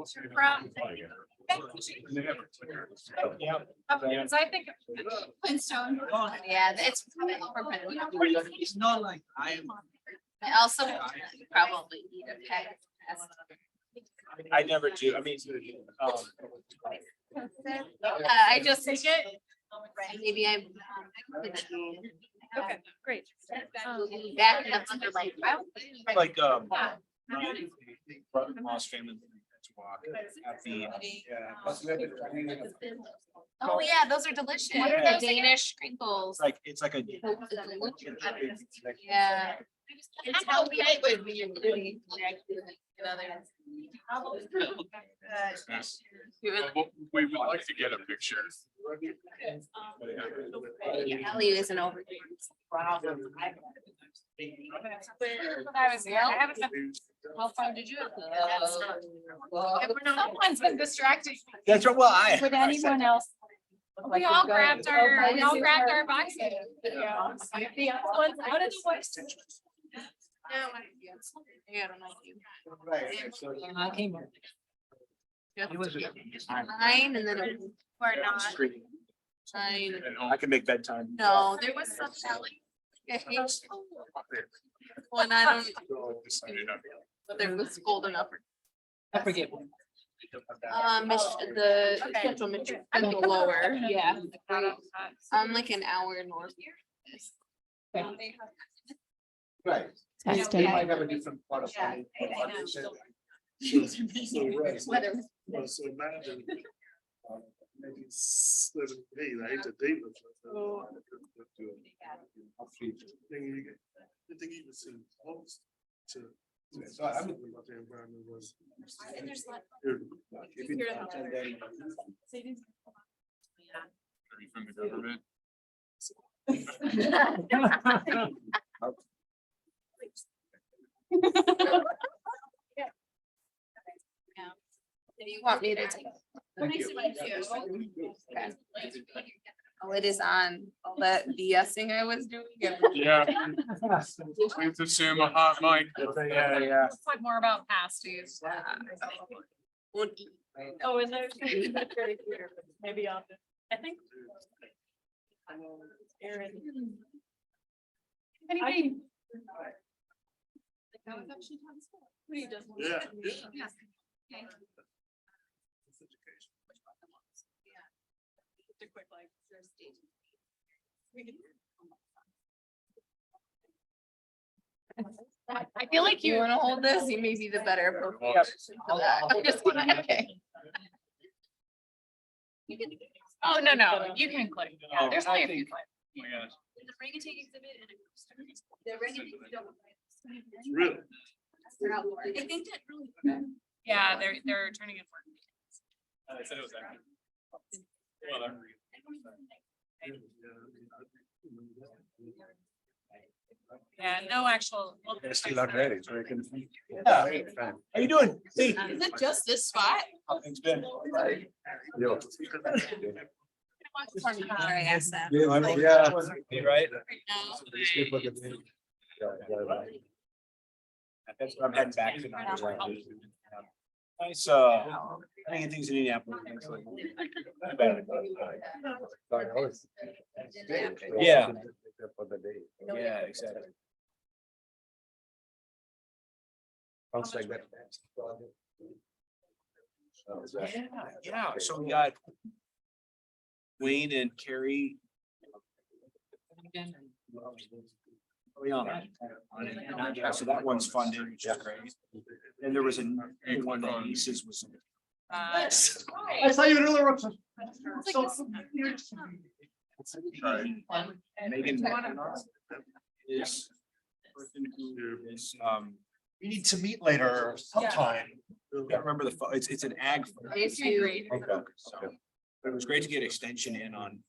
So I think Flintstone. Yeah, it's It's not like I am. I also probably eat a pack. I never do. I mean, I just think it. Maybe I'm. Okay, great. Backing up under like. like, brother-in-law's family to walk at the, Oh, yeah, those are delicious. What are those Danish crinkles? it's like a. Yeah. It's how we would be really. We would like to get a picture. Ellie isn't over here. When I was young, how far did you go? Someone's been distracting. That's right. Well, Would anyone else? We all grabbed our boxes. Yeah. The other ones out of the way. Yeah, I don't know you. I came up. Nine and then or not. Nine. I can make bedtime. No, there was some when I don't, whether it was cold enough. I forget. The central Michigan, and the lower, yeah. I'm like an hour north here. Right. Testing. You might have a different part of. Weather. So imagine. Maybe 7, 8, I hate to date with. The thing even seems close to. So I'm. What the environment was. There's like. From the government. You want me to take? Thank you. Okay. Oh, it is on all that BSing I was doing. Yeah. Let's assume a hot mic. Yeah. Let's talk more about pasties. Oh, and there's. Maybe I'll, I think. Aaron. Anybody? Yeah. Okay. A quick like. I feel like You you. wanna hold this? You may be the better. Yep. I'm just kidding. Okay. Oh, no, you can click. Yeah, there's only a few clicks. Oh my gosh. The orangutan exhibit and the orangutan don't. Really? I think that really. Yeah, they're turning in work. I said it was that. Well, Yeah, no actual. Still not ready, so I can. Yeah. How you doing? See. Is it just this spot? How things been? Sorry, I asked that. Yeah. Right? That's what I'm heading back to. Nice, hanging things in Indianapolis. Yeah. Yeah, exactly. Yeah, so we got Wayne and Carrie. Yeah, so that one's funded, which is great. And there was a new one that Lisa's was. I saw you in earlier. Megan is person who is, We need to meet later sometime. I can't remember the, it's an ag. It's great. So, but it was great to get extension in on,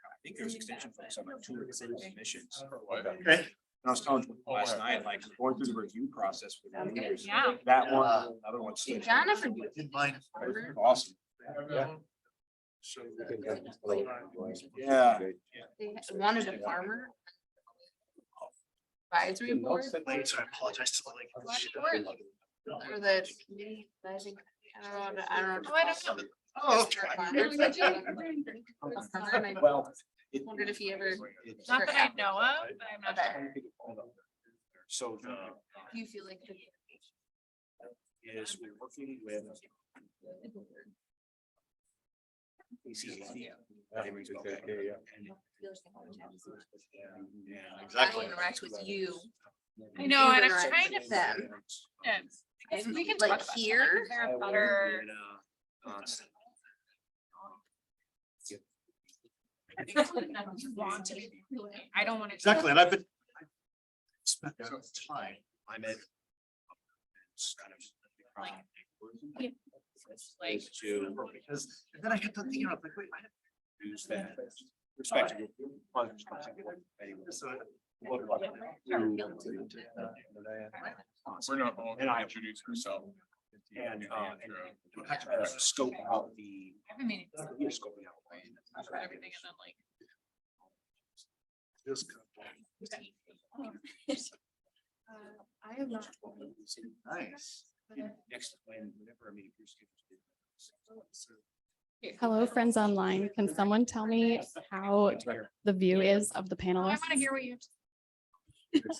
I think there's extension for some like 2 submissions. Okay. And I was telling you last night, like going through the review process with the leaders, Yeah. that one, another one. Jonathan. Didn't mind. Awesome. Yeah. So. Yeah. They wanted a farmer. Advisory board. I apologize to the For the committee, I think I don't know. Oh, Well. Wondered if he ever. Not that I know of, but I'm not sure. So Do you feel like? is we're working with. Exactly. Interact with you. I know, and I'm Interact trying to. with them. Yeah, I guess we can Like talk about here? that. Is there a better? Want to be- I don't want to. exactly, and I've been. Spent a lot of time. I'm at. Kind of. Like, To. Because, and then I got to thinking, I'm like, wait, I Use that. Respect. So We're not all And I- introduce herself. And scope out the. I have a meeting. Scoping out. For everything and then like. Just. I have not. nice. Next, whenever I meet. Hello, friends online. Can someone tell me how the view is of the I panelists? want to hear what you.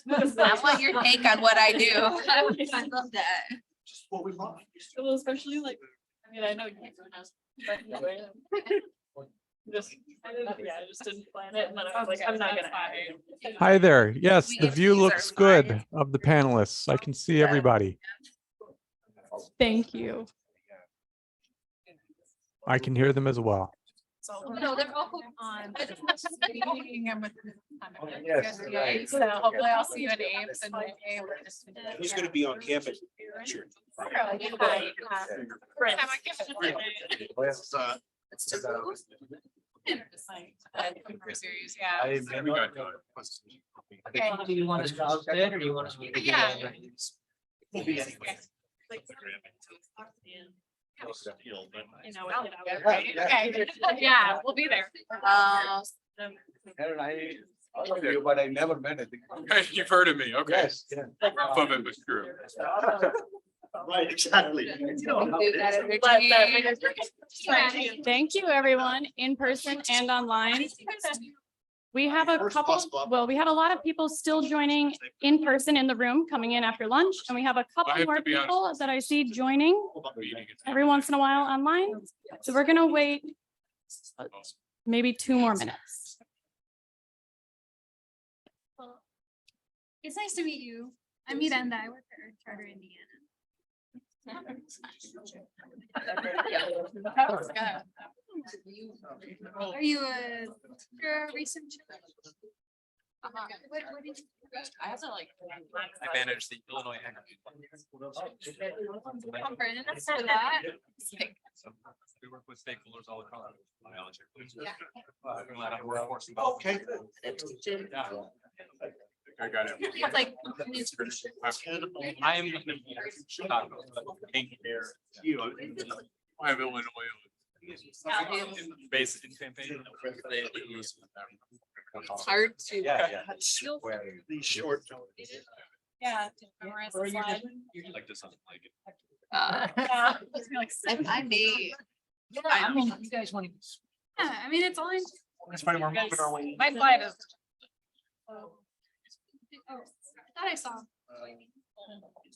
I want your take on what I do. I love that. Just what we want. Well, especially like, I mean, I know you has, but anyway. Just, I just didn't plan it, and then I was like, I'm not gonna add it. Hi there. Yes, We the get to view use our looks good slides. of the panelists. I can see everybody. Thank you. I can hear them as well. No, they're all on. Yes, right. So hopefully I'll see you at Ames and. Who's gonna be on campus? Sure. I'm on campus. It's just. Series, yeah. We got Okay. Do you want us to outfit or do you want us to? Yeah. You know, I did out. Right, okay, yeah, we'll be there. But I never met it. You've heard of me, okay. Yes, yeah. Half of it was true. Right, exactly. You know how it is. Thank you, everyone, in person and online. We have a First couple, bus club. well, we had a lot of people still joining in person in the room, coming in after lunch, and we have a I couple have more to be honest. people that I see joining every once in a while online. So we're gonna wait maybe 2 more minutes. It's nice to meet you. I'm Miranda. I work at Charter, Indiana. Are you a researcher? What did you? I have to like. I manage the Illinois Conference for that. We work with stakeholders all across biology. Okay. I got it. It's like. I am in Chicago, but I have Illinois. based in Champaign. It's hard to. The short. Yeah. to memorize the slide. Like this, something like it. Yeah, just be like, I may. I mean, you guys want to. Yeah, I mean, it's all in. That's funny, we're moving our way. my slide is. Oh, I thought I saw.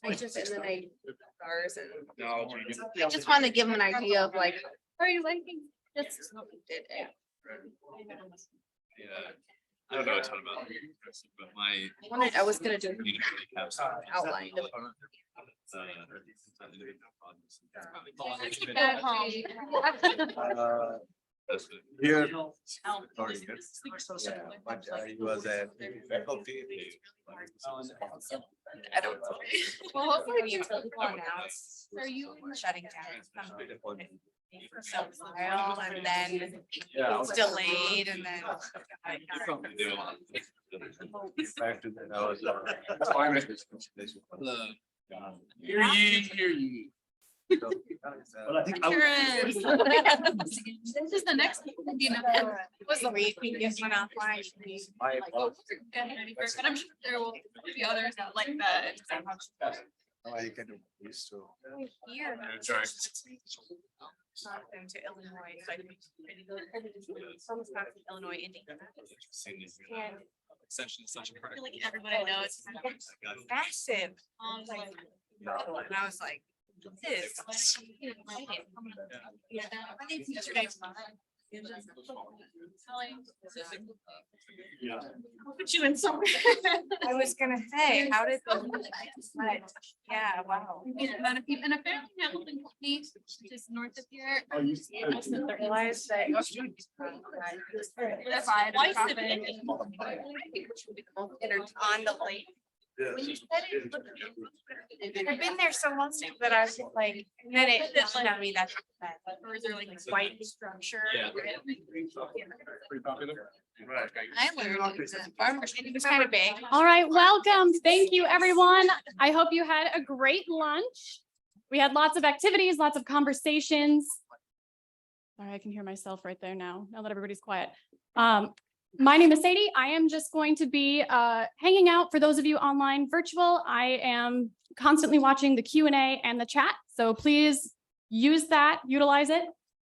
I just, and then I. Stars and. No. I just want to give them an idea of like. Are you liking? Just. Yeah, I don't know a ton about it, but my. I was gonna do outline. Here. Sorry. But he was a faculty. I don't know. Well, hopefully you will announce. Are you? Shutting down. For some while and then it's delayed and then. Back to that, I was. Hear ye, hear ye. But I think I would- This is the next. Was the week we just went offline. But I'm sure there will be others that like that. I get used to. Here. That's right. To Illinois, so I think it's almost back to Illinois, Indiana. And Extension is such a I critical. feel like everybody knows it's massive. And I was like, this. Yeah. I think future days. Put you in somewhere. I was gonna say, how did? Yeah, wow. And apparently Hamilton County, just north of here. Oh, you. I didn't realize that. Twice a day. That are on the lake. When you said it, I've been there so long that I was like, and then it dawned on me that's that. Or is there like white structure? Yeah. Pretty popular. Right. I learned that farmers, it was kind of big. All right, welcome. Thank you, everyone. I hope you had a great lunch. We had lots of activities, lots of conversations. Sorry, I can hear myself right there now that everybody's quiet. My name is Sadie. I am just going to be hanging out for those of you online virtual. I am constantly watching the Q&A and the chat, so please use that, utilize it.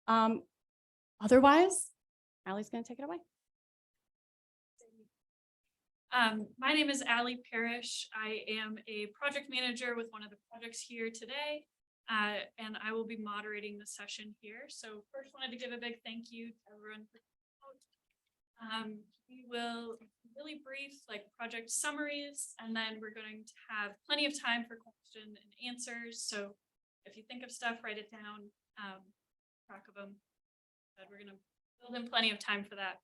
Otherwise, Allie's going to take it away. My name is Allie Parrish. I am a project manager with one of the projects here today. And I will be moderating the session here. So first wanted to give a big thank you to everyone for we will really brief like project summaries, and then we're going to have plenty of time for question and answers. So if you think of stuff, write it down, track of them. But we're gonna build in plenty of time for that.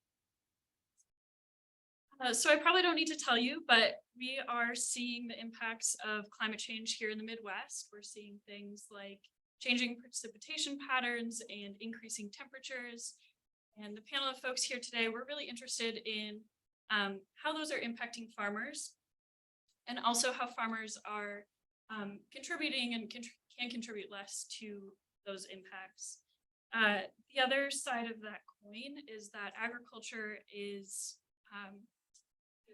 So I probably don't need to tell you, but we are seeing the impacts of climate change here in the Midwest. We're seeing things like changing precipitation patterns and increasing temperatures. And the panel of folks here today, we're really interested in how those are impacting farmers, and also how farmers are contributing and can contribute less to those impacts. The other side of that coin is that agriculture is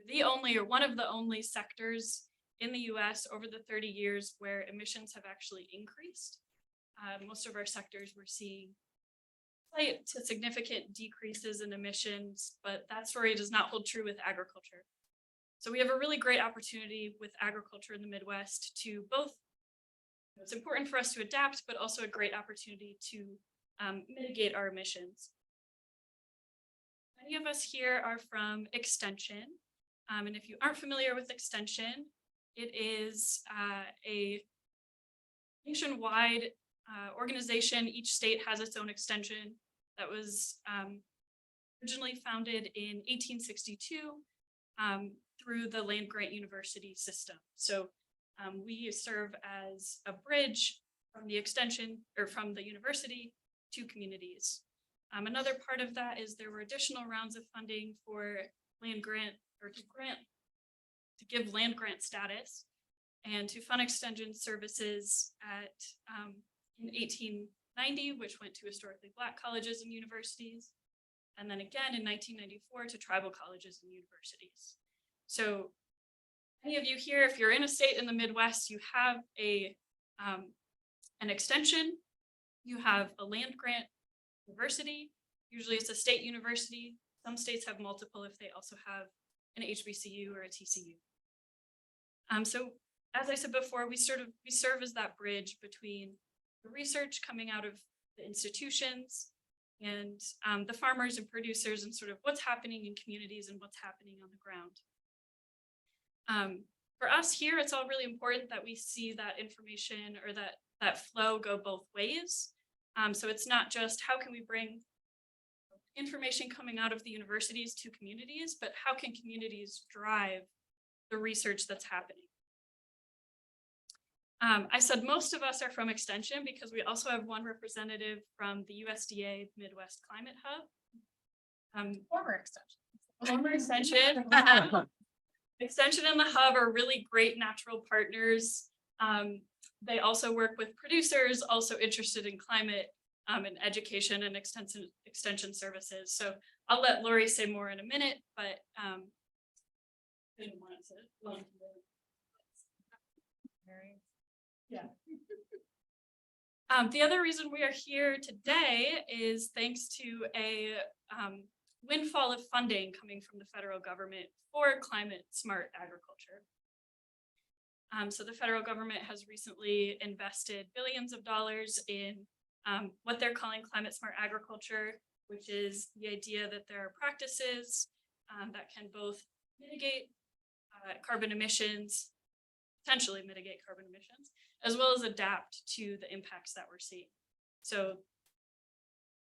the only, or one of the only sectors in the US over the 30 years where emissions have actually increased. Most of our sectors we're seeing slight to significant decreases in emissions, but that story does not hold true with agriculture. So we have a really great opportunity with agriculture in the Midwest to both, it's important for us to adapt, but also a great opportunity to mitigate our emissions. Many of us here are from Extension. And if you aren't familiar with Extension, it is a nationwide organization. Each state has its own extension that was originally founded in 1862 through the land grant university system. So we serve as a bridge from the extension or from the university to communities. Another part of that is there were additional rounds of funding for land grant or to give land grant status and to fund extension services at in 1890, which went to historically Black colleges and universities, and then again in 1994 to tribal colleges and universities. So any of you here, if you're in a state in the Midwest, you have an extension, you have a land grant university, usually it's a state university. Some states have multiple if they also have an HBCU or a TCU. So as I said before, we serve as that bridge between the research coming out of the institutions and the farmers and producers and sort of what's happening in communities and what's happening on the ground. For us here, it's all really important that we see that information or that flow go both ways. So it's not just how can we bring information coming out of the universities to communities, but how can communities drive the research that's happening? I said most of us are from Extension because we also have one representative from the USDA Midwest Climate Hub. Former extension. Former Extension. Extension and the Hub are really great natural partners. They also work with producers also interested in climate and education and extension services. So I'll let Lori say more in a minute, but didn't want to The other reason we are here today is thanks to a windfall of funding coming from the federal government for climate smart agriculture. So the federal government has recently invested billions of dollars in what they're calling climate smart agriculture, which is the idea that there are practices that can both mitigate carbon emissions, potentially mitigate carbon emissions, as well as adapt to the impacts that we're seeing. So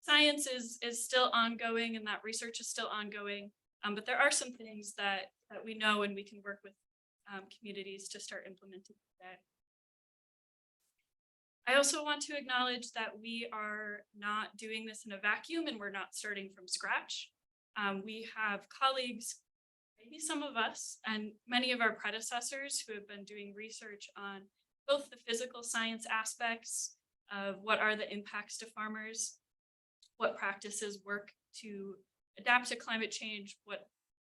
science is still ongoing and that research is still ongoing, but there are some things that we know and we can work with communities to start implementing today. I also want to acknowledge that we are not doing this in a vacuum and we're not starting from scratch. We have colleagues, maybe some of us, and many of our predecessors who have been doing research on both the physical science aspects of what are the impacts to farmers, what practices work to adapt to climate change, what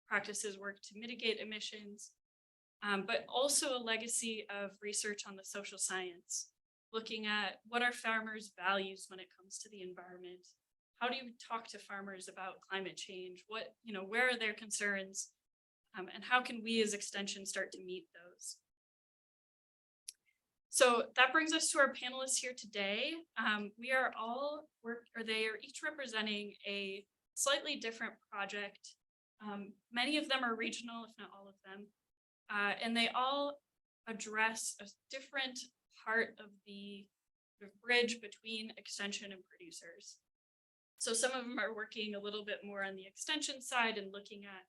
practices work to mitigate emissions, but also a legacy of research on the social science, looking at what are farmers' values when it comes to the environment. How do you talk to farmers about climate change? What, where are their concerns? And how can we as Extension start to meet those? So that brings us to our panelists here today. We are all they are each representing a slightly different project. Many of them are regional, if not all of them. And they all address a different part of the bridge between Extension and producers. So some of them are working a little bit more on the Extension side and looking at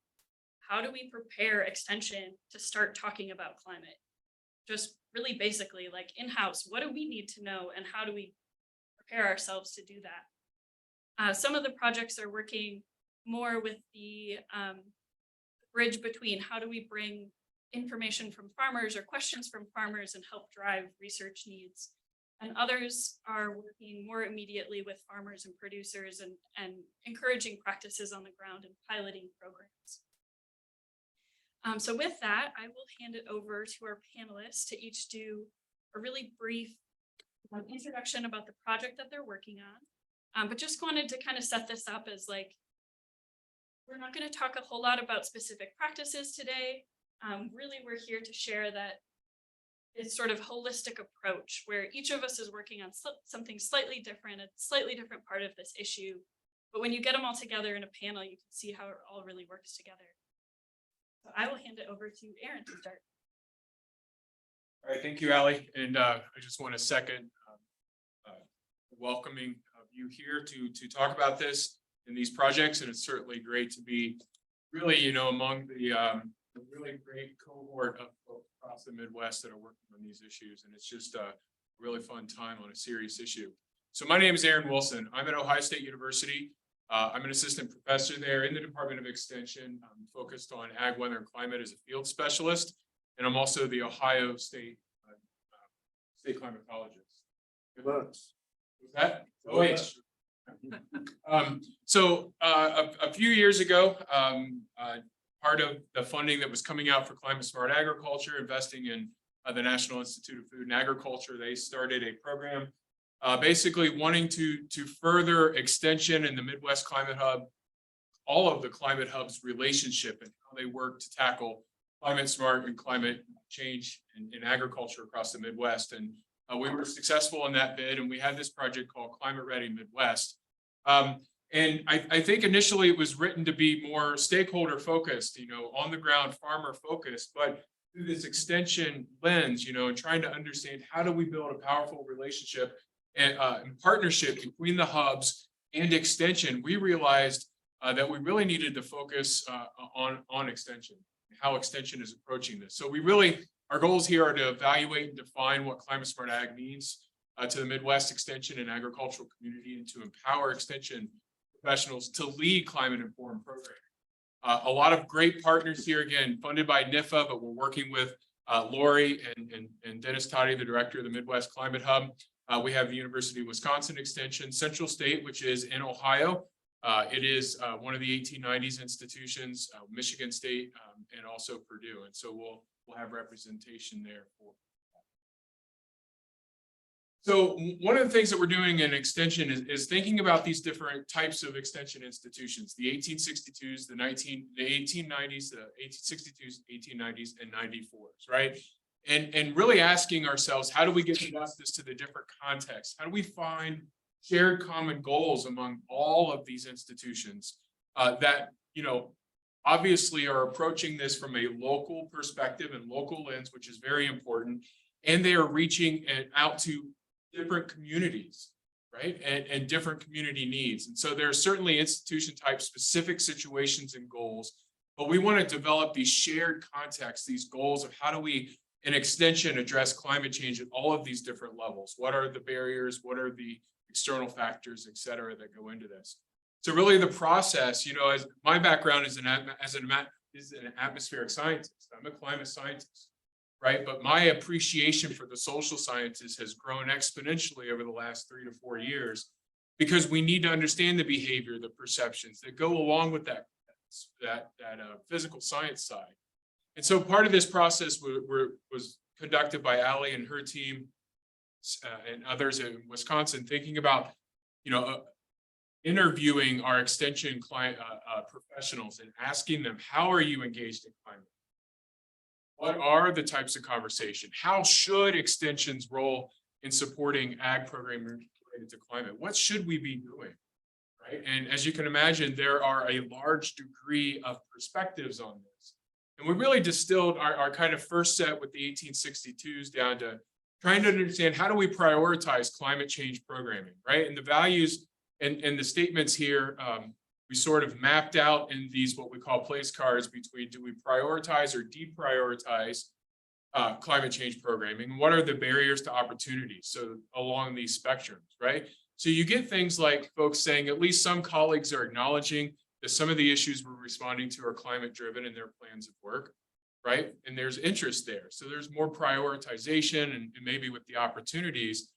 how do we prepare Extension to start talking about climate? Just really basically like in-house, what do we need to know and how do we prepare ourselves to do that? Some of the projects are working more with the bridge between how do we bring information from farmers or questions from farmers and help drive research needs. And others are working more immediately with farmers and producers and encouraging practices on the ground and piloting programs. So with that, I will hand it over to our panelists to each do a really brief introduction about the project that they're working on. But just wanted to kind of set this up as like, we're not going to talk a whole lot about specific practices today. Really, we're here to share that it's sort of holistic approach where each of us is working on something slightly different, a slightly different part of this issue. But when you get them all together in a panel, you can see how it all really works together. So I will hand it over to Aaron to start. All right, thank you, Allie. And I just want to second welcoming you here to talk about this in these projects. And it's certainly great to be really, among the really great cohort of folks across the Midwest that are working on these issues. And it's just a really fun time on a serious issue. So my name is Aaron Wilson. I'm at Ohio State University. I'm an assistant professor there in the Department of Extension. I'm focused on ag, weather, and climate as a field specialist. And I'm also the Ohio State climatologist. Good luck. Was that? OH. So a few years ago, part of the funding that was coming out for climate smart agriculture, investing in the National Institute of Food and Agriculture, they started a program basically wanting to further Extension in the Midwest Climate Hub, all of the climate hubs relationship and how they work to tackle climate smart and climate change in agriculture across the Midwest. And we were successful in that bid, and we had this project called Climate Ready Midwest. And I think initially it was written to be more stakeholder focused, on the ground farmer focused, but through this Extension lens, and trying to understand how do we build a powerful relationship and partnership between the hubs and Extension, we realized that we really needed to focus on Extension, how Extension is approaching this. So our goals here are to evaluate and define what climate smart ag means to the Midwest Extension and agricultural community, and to empower Extension professionals to lead climate informed programming. A lot of great partners here, again, funded by NIFA, but we're working with Lori and Dennis Toddy, the director of the Midwest Climate Hub. We have the University of Wisconsin Extension, Central State, which is in Ohio. It is one of the 1890s institutions, Michigan State, and also Purdue. And so we'll have representation there for So one of the things that we're doing in extension is thinking about these different types of extension institutions, the 1862s, the 1890s, the 1862s, 1890s, and 94s, right? And really asking ourselves, how do we get justice to the different contexts? How do we find shared common goals among all of these institutions that, you know, obviously are approaching this from a local perspective and local lens, which is very important, and they are reaching out to different communities, right? And different community needs. And so there are certainly institution type specific situations and goals, but we want to develop these shared contexts, these goals of how do we, in extension, address climate change at all of these different levels? What are the barriers? What are the external factors, et cetera, that go into this? So really the process, you know, as my background is an atmospheric scientist. I'm a climate scientist. Right, but my appreciation for the social sciences has grown exponentially over the last 3 to 4 years, because we need to understand the behavior, the perceptions that go along with that physical science side. And so part of this process was conducted by Allie and her team and others in Wisconsin, thinking about, you know, interviewing our extension client professionals and asking them, how are you engaged in climate? What are the types of conversation? How should extension's role in supporting ag programming related to climate? What should we be doing? Right. And as you can imagine, there are a large degree of perspectives on this. And we really distilled our kind of first set with the 1862s down to trying to understand, how do we prioritize climate change programming, right? And the values and the statements here, we sort of mapped out in these what we call place cards between, do we prioritize or deprioritize climate change programming? What are the barriers to opportunities? So along these spectrums, right? So you get things like folks saying, at least some colleagues are acknowledging that some of the issues we're responding to are climate driven in their plans of work, right? And there's interest there. So there's more prioritization and maybe with the opportunities.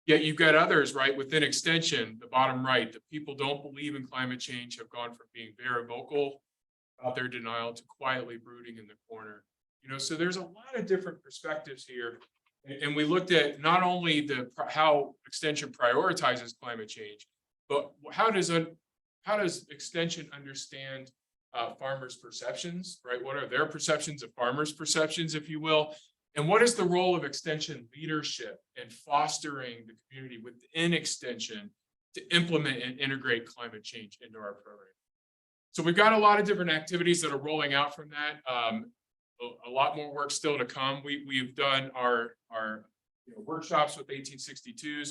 Yet you've got others, right, within extension, the bottom right, that people don't believe in climate change have gone from being very vocal about their denial to quietly brooding in the corner. You know, so there's a lot of different perspectives here. And we looked at not only how extension prioritizes climate change, but how does extension understand farmers' perceptions, right? What are their perceptions of farmers' perceptions, if you will? And what is the role of extension leadership and fostering the community within extension to implement and integrate climate change into our program? So we've got a lot of different activities that are rolling out from that. A lot more work still to come. We've done our workshops with 1862s.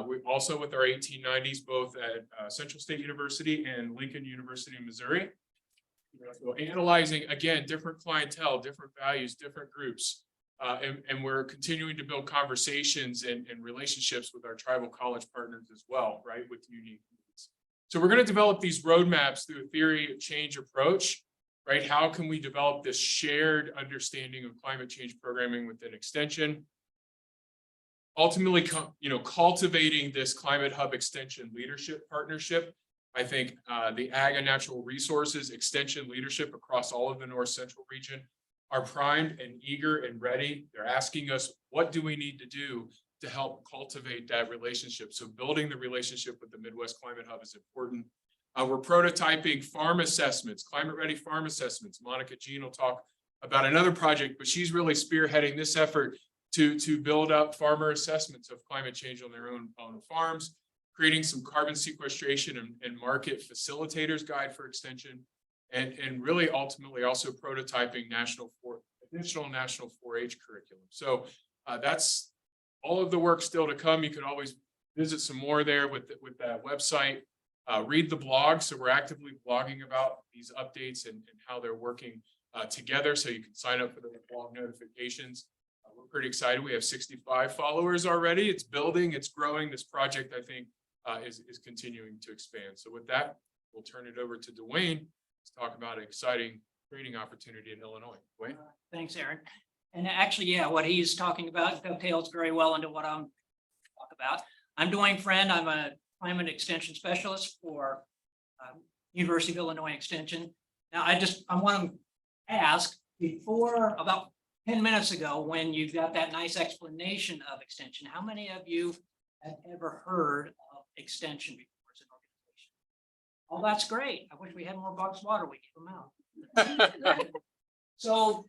We also with our 1890s, both at Central State University and Lincoln University in Missouri. So analyzing, again, different clientele, different values, different groups. And we're continuing to build conversations and relationships with our tribal college partners as well, right, with unique needs. So we're going to develop these roadmaps through a theory of change approach, right? How can we develop this shared understanding of climate change programming within extension? Ultimately, cultivating this Climate Hub extension leadership partnership. I think the Ag and Natural Resources extension leadership across all of the North Central region are primed and eager and ready. They're asking us, what do we need to do to help cultivate that relationship? So building the relationship with the Midwest Climate Hub is important. We're prototyping farm assessments, climate ready farm assessments. Monica Jean will talk about another project, but she's really spearheading this effort to build up farmer assessments of climate change on their own farms, creating some carbon sequestration and market facilitators guide for extension. And really ultimately also prototyping additional national 4-H curriculum. So that's all of the work still to come. You can always visit some more there with that website. Read the blog. So we're actively blogging about these updates and how they're working together. So you can sign up for the blog notifications. We're pretty excited. We have 65 followers already. It's building, it's growing. This project, I think, is continuing to expand. So with that, we'll turn it over to Dwayne. Let's talk about an exciting training opportunity in Illinois. Dwayne? Thanks, Aaron. And actually, yeah, what he's talking about dovetails very well into what I'm talking about. I'm Dwayne Friend. I'm a climate extension specialist for University of Illinois Extension. Now, I want to ask, before about 10 minutes ago, when you got that nice explanation of extension, how many of you have ever heard of extension before as an organization? Oh, that's great. I wish we had more boxed water. We give them out. So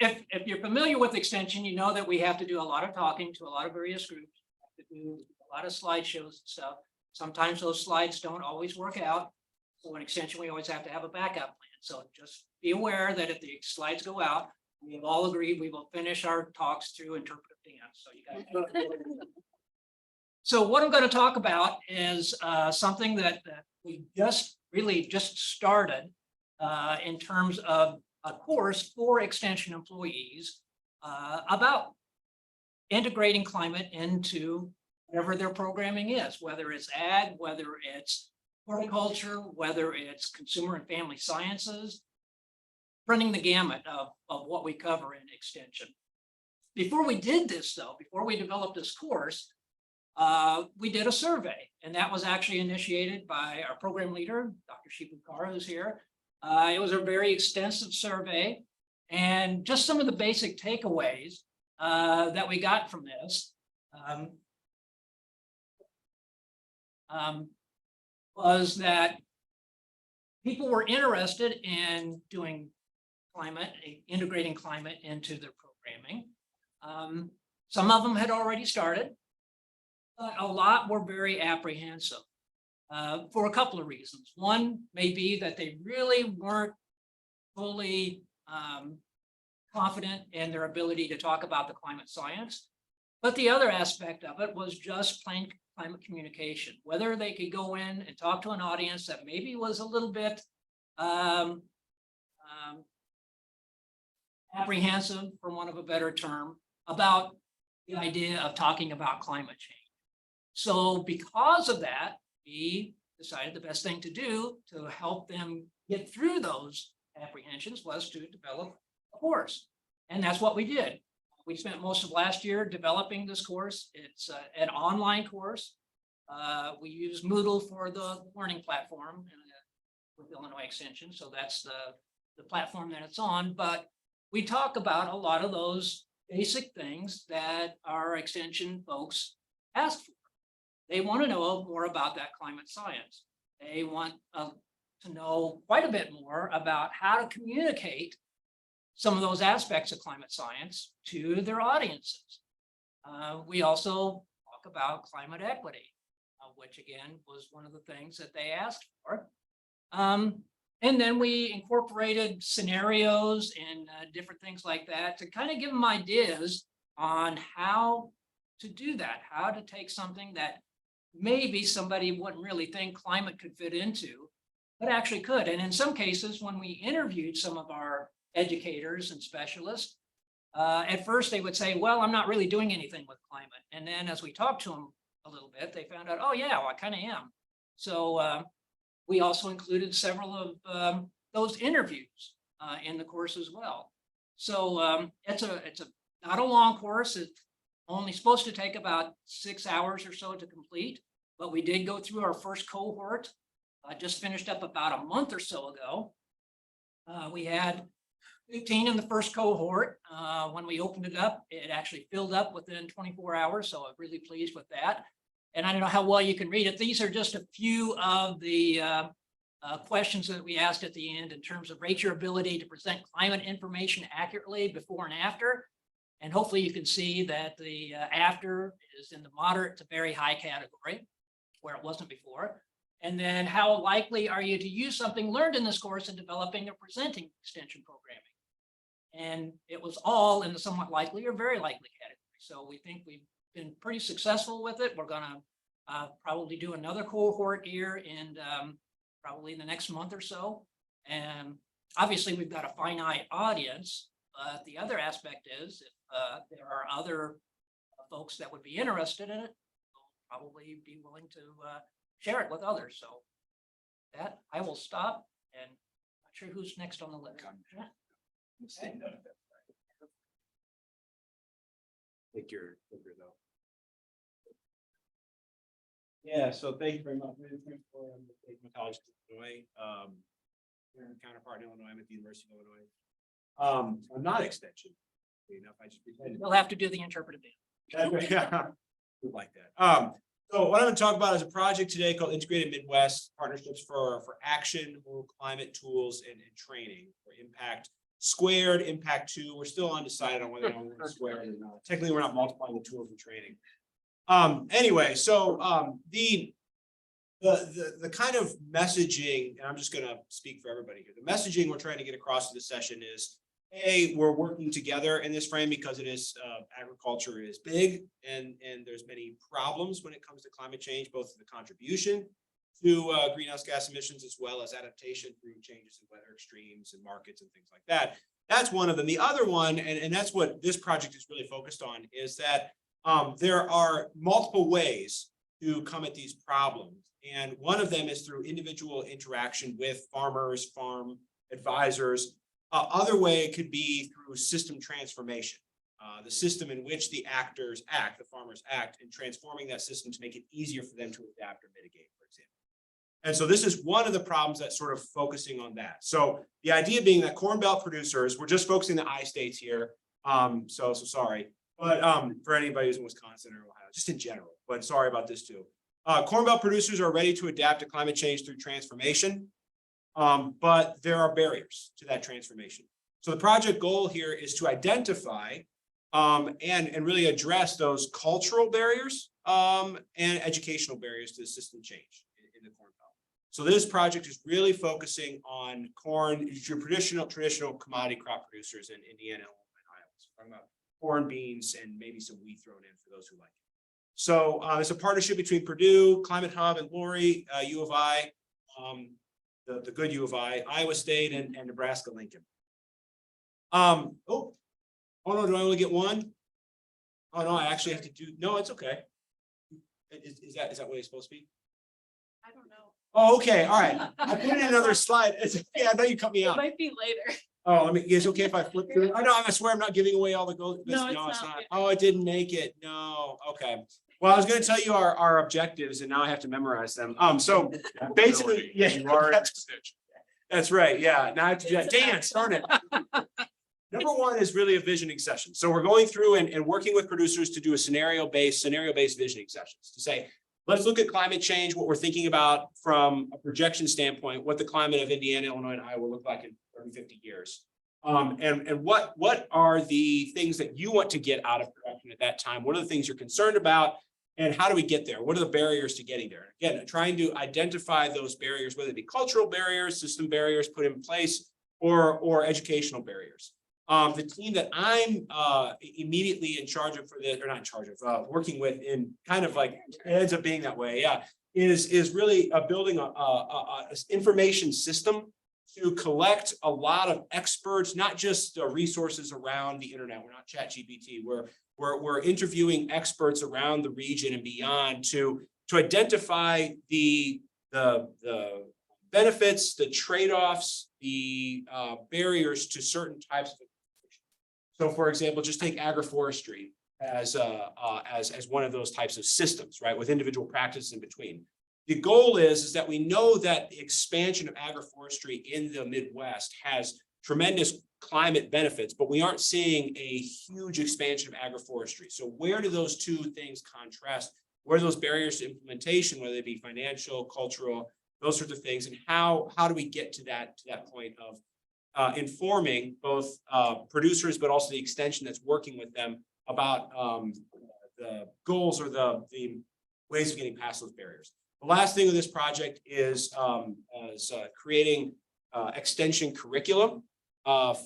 if you're familiar with extension, you know that we have to do a lot of talking to a lot of various groups, have to do a lot of slideshows and stuff. Sometimes those slides don't always work out. So in extension, we always have to have a backup plan. So just be aware that if the slides go out, we have all agreed we will finish our talks through interpretive dance. So you guys. So what I'm going to talk about is something that we really just started in terms of a course for extension employees about integrating climate into whatever their programming is, whether it's ag, whether it's horticulture, whether it's consumer and family sciences, running the gamut of what we cover in extension. Before we did this though, before we developed this course, we did a survey, and that was actually initiated by our program leader, Dr. Shibukara, who's here. It was a very extensive survey, and just some of the basic takeaways that we got from this was that people were interested in doing climate, integrating climate into their programming. Some of them had already started, but a lot were very apprehensive for a couple of reasons. One may be that they really weren't fully confident in their ability to talk about the climate science. But the other aspect of it was just plain climate communication, whether they could go in and talk to an audience that maybe was a little bit apprehensive, for want of a better term, about the idea of talking about climate change. So because of that, we decided the best thing to do to help them get through those apprehensions was to develop a course. And that's what we did. We spent most of last year developing this course. It's an online course. We use Moodle for the learning platform with Illinois Extension. So that's the platform that it's on. But we talk about a lot of those basic things that our extension folks ask for. They want to know more about that climate science. They want to know quite a bit more about how to communicate some of those aspects of climate science to their audiences. We also talk about climate equity, which again was one of the things that they asked for. And then we incorporated scenarios and different things like that to kind of give them ideas on how to do that, how to take something that maybe somebody wouldn't really think climate could fit into, but actually could. And in some cases, when we interviewed some of our educators and specialists, at first they would say, well, I'm not really doing anything with climate. And then as we talked to them a little bit, they found out, oh yeah, well, I kind of am. So we also included several of those interviews in the course as well. So it's not a long course. It's only supposed to take about 6 hours or so to complete, but we did go through our first cohort. I just finished up about a month or so ago. We had 15 in the first cohort. When we opened it up, it actually filled up within 24 hours. So I'm really pleased with that. And I don't know how well you can read it. These are just a few of the questions that we asked at the end in terms of rate your ability to present climate information accurately before and after. And hopefully you can see that the after is in the moderate to very high category, where it wasn't before. And then how likely are you to use something learned in this course in developing or presenting extension programming? And it was all in the somewhat likely or very likely category. So we think we've been pretty successful with it. We're gonna probably do another cohort here in probably in the next month or so. And obviously we've got a finite audience, but the other aspect is if there are other folks that would be interested in it, we'll probably be willing to share it with others. So that I will stop, and not sure who's next on the list. Take your though. Yeah, so thank you very much. My college in Illinois, counterpart in Illinois, I'm at the University of Illinois. I'm not extension. enough, I just pretended. You'll have to do the interpretive. Yeah, would like that. So what I'm going to talk about is a project today called Integrated Midwest Partnerships for Action, or Climate Tools and Training, or Impact Squared, Impact 2. We're still undecided on whether we're squared or not. Technically, we're not multiplying the tools and training. Anyway, so the kind of messaging, and I'm just going to speak for everybody here. The messaging we're trying to get across to this session is, we're working together in this frame because it is agriculture is big and there's many problems when it comes to climate change, both the contribution to greenhouse gas emissions as well as adaptation through changes in weather extremes and markets and things like that. That's one of them. The other one, and that's what this project is really focused on, is that there are multiple ways to come at these problems. And one of them is through individual interaction with farmers, farm advisors. Other way could be through system transformation, the system in which the actors act, the farmers act, and transforming that system to make it easier for them to adapt or mitigate, for example. And so this is one of the problems that's sort of focusing on that. So the idea being that Corn Belt producers, we're just focusing the I states here. So sorry, but for anybody who's in Wisconsin or Ohio, just in general, but sorry about this too. Corn Belt producers are ready to adapt to climate change through transformation. But there are barriers to that transformation. So the project goal here is to identify and really address those cultural barriers and educational barriers to the system change in the Corn Belt. So this project is really focusing on corn, your traditional commodity crop producers in Indiana, Illinois, and Iowa. So talking about corn, beans, and maybe some wheat thrown in for those who like it. So it's a partnership between Purdue, Climate Hub, and Lori, U of I. The good U of I, Iowa State, and Nebraska Lincoln. Oh no, do I only get one? Oh no, I actually have to do, no, it's okay. Is that what it's supposed to be? I don't know. Oh, okay, all right. I put in another slide. Yeah, I know you cut me It out. might be later. Oh, is it okay if I flip through? I know, I swear I'm not giving away all the gold. No, it's not. Oh, I didn't make it. No, okay. Well, I was going to tell you our objectives, and now I have to memorize them. So basically, yeah, You are in the stitch. that's right. Yeah, now I have to do that. Dance, darn it. Number one is really a visioning session. So we're going through and working with producers to do a scenario-based visioning sessions to say, let's look at climate change, what we're thinking about from a projection standpoint, what the climate of Indiana, Illinois, and Iowa will look like in 30, 50 years. And what are the things that you want to get out of production at that time? What are the things you're concerned about? And how do we get there? What are the barriers to getting there? Again, trying to identify those barriers, whether it be cultural barriers, system barriers put in place, or educational barriers. The team that I'm immediately in charge of for this, or not in charge of, working with, in kind of like, it ends up being that way, yeah, is really building a information system to collect a lot of experts, not just resources around the internet. We're not ChatGPT. We're interviewing experts around the region and beyond to identify the benefits, the trade-offs, the barriers to certain types of. So, for example, just take agroforestry as one of those types of systems, right, with individual practices in between. The goal is that we know that the expansion of agroforestry in the Midwest has tremendous climate benefits, but we aren't seeing a huge expansion of agroforestry. So where do those two things contrast? Where are those barriers to implementation, whether it be financial, cultural, those sorts of things, and how do we get to that point of informing both producers, but also the extension that's working with them about the goals or the ways of getting past those barriers. The last thing of this project is creating extension curriculum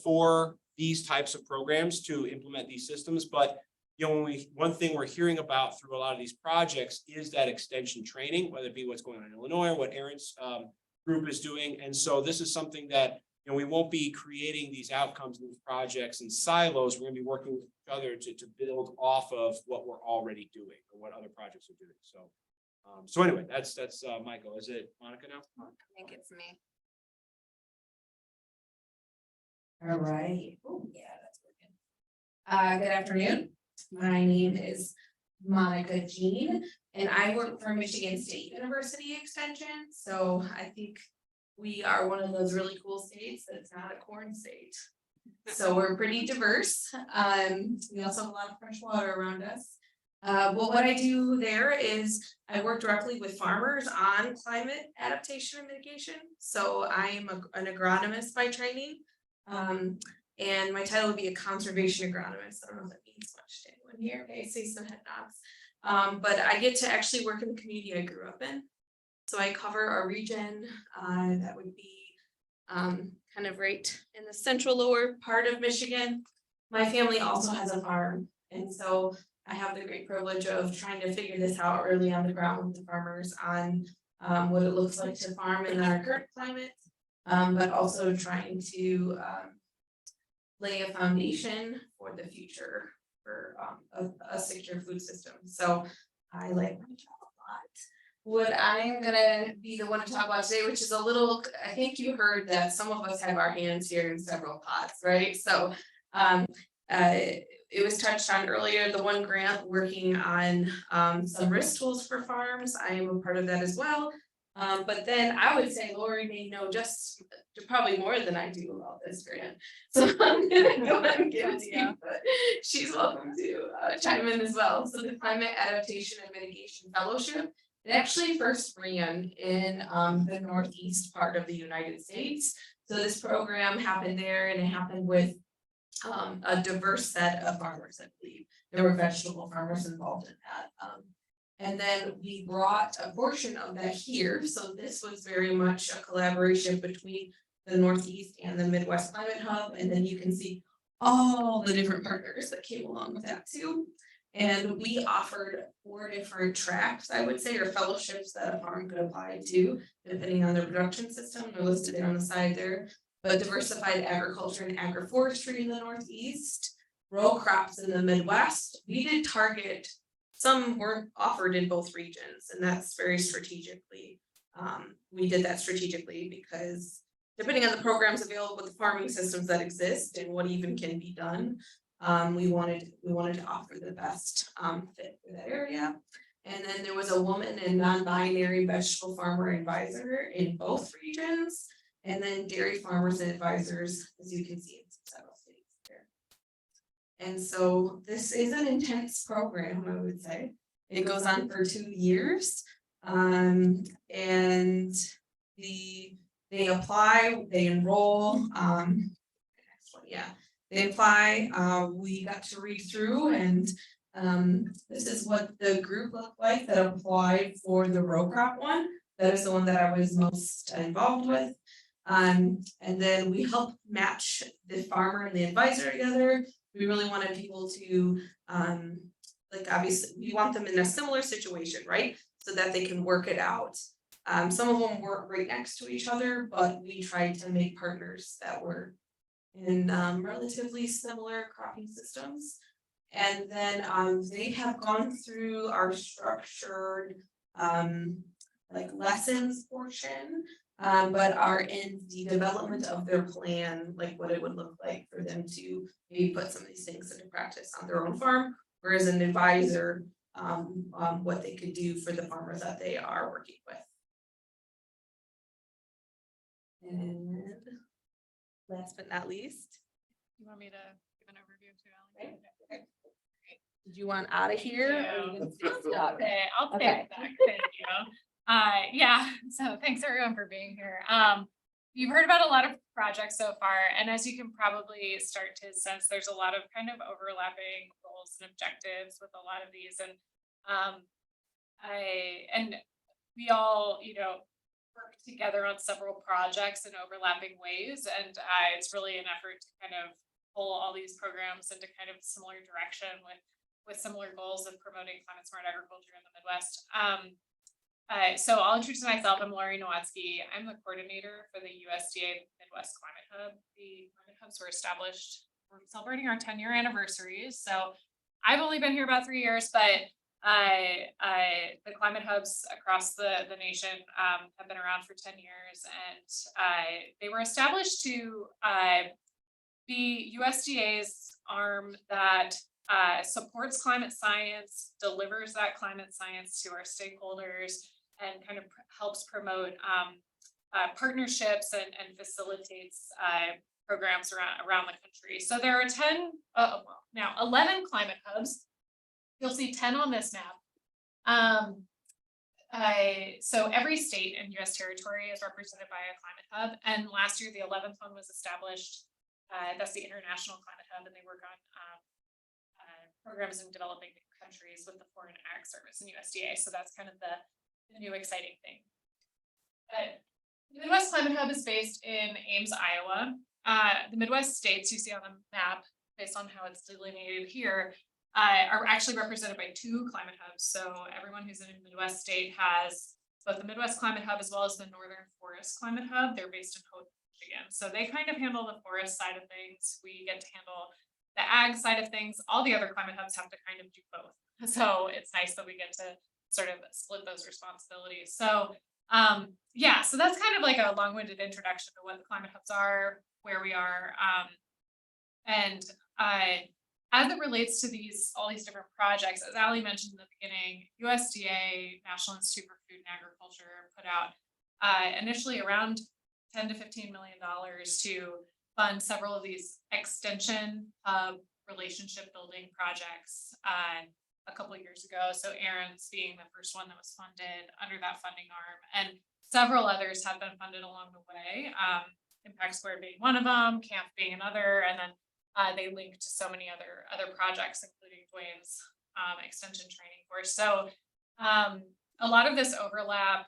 for these types of programs to implement these systems. But you know, one thing we're hearing about through a lot of these projects is that extension training, whether it be what's going on in Illinois or what Aaron's group is doing. And so this is something that, you know, we won't be creating these outcomes in these projects in silos. We're going to be working with each other to build off of what we're already doing or what other projects are doing. So anyway, that's Michael. Is it Monica now? I think it's me. All right. Oh, yeah, that's working. Good afternoon. My name is Monica Jean, and I work for Michigan State University Extension. So I think we are one of those really cool states that's not a corn state. So we're pretty diverse. We also have a lot of fresh water around us. But what I do there is I work directly with farmers on climate adaptation and mitigation. So I am an agronomist by training. And my title would be a conservation agronomist. I don't know if that means much to anyone here. Okay, I see some head nods. But I get to actually work in the community I grew up in. So I cover a region that would be kind of right in the central lower part of Michigan. My family also has a farm, and so I have the great privilege of trying to figure this out early on the ground with the farmers on what it looks like to farm in our current climate, but also trying to lay a foundation for the future for a secure food system. So I like my job a lot. What I'm gonna be the one to talk about today, which is a little, I think you heard that some of us have our hands here in several pots, right? So it was touched on earlier, the one grant working on some risk tools for farms. I am a part of that as well. But then I would say Lori may know just probably more than I do about this grant. So I'm gonna go ahead and give it to you, but she's welcome to chime in as well. So the Climate Adaptation and Mitigation Fellowship, it actually first ran in the northeast part of the United States. So this program happened there, and it happened with a diverse set of farmers, I believe. There were vegetable farmers involved in that. And then we brought a portion of that here. So this was very much a collaboration between the Northeast and the Midwest Climate Hub. And then you can see all the different partners that came along with that too. And we offered 4 different tracks, I would say, or fellowships that a farm could apply to, depending on their production system. They're listed there on the side there. But diversified agriculture and agroforestry in the Northeast, row crops in the Midwest. We did target, some weren't offered in both regions, and that's very strategically. We did that strategically because depending on the programs available with the farming systems that exist and what even can be done, we wanted to offer the best fit for that area. And then there was a woman and non-binary vegetable farmer advisor in both regions, and then dairy farmers and advisors, as you can see in several states there. And so this is an intense program, I would say. It goes on for 2 years. And they apply, they enroll, they apply, we got to read through, and this is what the group looked like that applied for the row crop one. That is the one that I was most involved with. And then we help match the farmer and the advisor together. We really wanted people to, like, obviously, we want them in a similar situation, right? So that they can work it out. Some of them work right next to each other, but we tried to make partners that were in relatively similar cropping systems. And then they have gone through our structured like lessons portion, but are in the development of their plan, like what it would look like for them to maybe put some of these things into practice on their own farm, whereas an advisor, what they could do for the farmers that they are working with. And last but not least, You want me to give an overview too, Ellen? okay. Did you want out of here? Or are you gonna stay stuck? Okay, I'll take Okay. it back. Thank you. Yeah, so thanks everyone for being here. You've heard about a lot of projects so far, and as you can probably start to sense, there's a lot of kind of overlapping goals and objectives with a lot of these, and we all, work together on several projects in overlapping ways, and it's really an effort to kind of pull all these programs into kind of similar direction with similar goals of promoting climate smart agriculture in the Midwest. So I'll introduce myself. I'm Lori Nowatzki. I'm the coordinator for the USDA Midwest Climate Hub. The climate hubs were established, we're celebrating our 10-year anniversaries. So I've only been here about 3 years, but the climate hubs across the nation have been around for 10 years, and they were established to be USDA's arm that supports climate science, delivers that climate science to our stakeholders, and kind of helps promote partnerships and facilitates programs around the country. So there are 11 climate hubs. You'll see 10 on this map. So every state and US territory is represented by a climate hub. And last year, the 11th one was established. That's the International Climate Hub, and they work on programs in developing countries with the Foreign Ag Service and USDA. So that's kind of the new exciting thing. The Midwest Climate Hub is based in Ames, Iowa. The Midwest states you see on the map, based on how it's delineated here, are actually represented by 2 climate hubs. So everyone who's in a Midwest state has both the Midwest Climate Hub as well as the Northern Forest Climate Hub. They're based in Hope, Michigan. So they kind of handle the forest side of things. We get to handle the ag side of things. All the other climate hubs have to kind of do both. So it's nice that we get to sort of split those responsibilities. So yeah, so that's kind of like a long-winded introduction to what the climate hubs are, where we are. As it relates to all these different projects, as Ali mentioned in the beginning, USDA, National Institute for Food and Agriculture, put out initially around $10 to $15 million to fund several of these extension hub relationship building projects a couple of years ago. So Aaron's being the first one that was funded under that funding arm, and several others have been funded along the way. Impact Squared being one of them, Camp being another, and then they link to so many other projects, including Dwayne's extension training course. So a lot of this overlap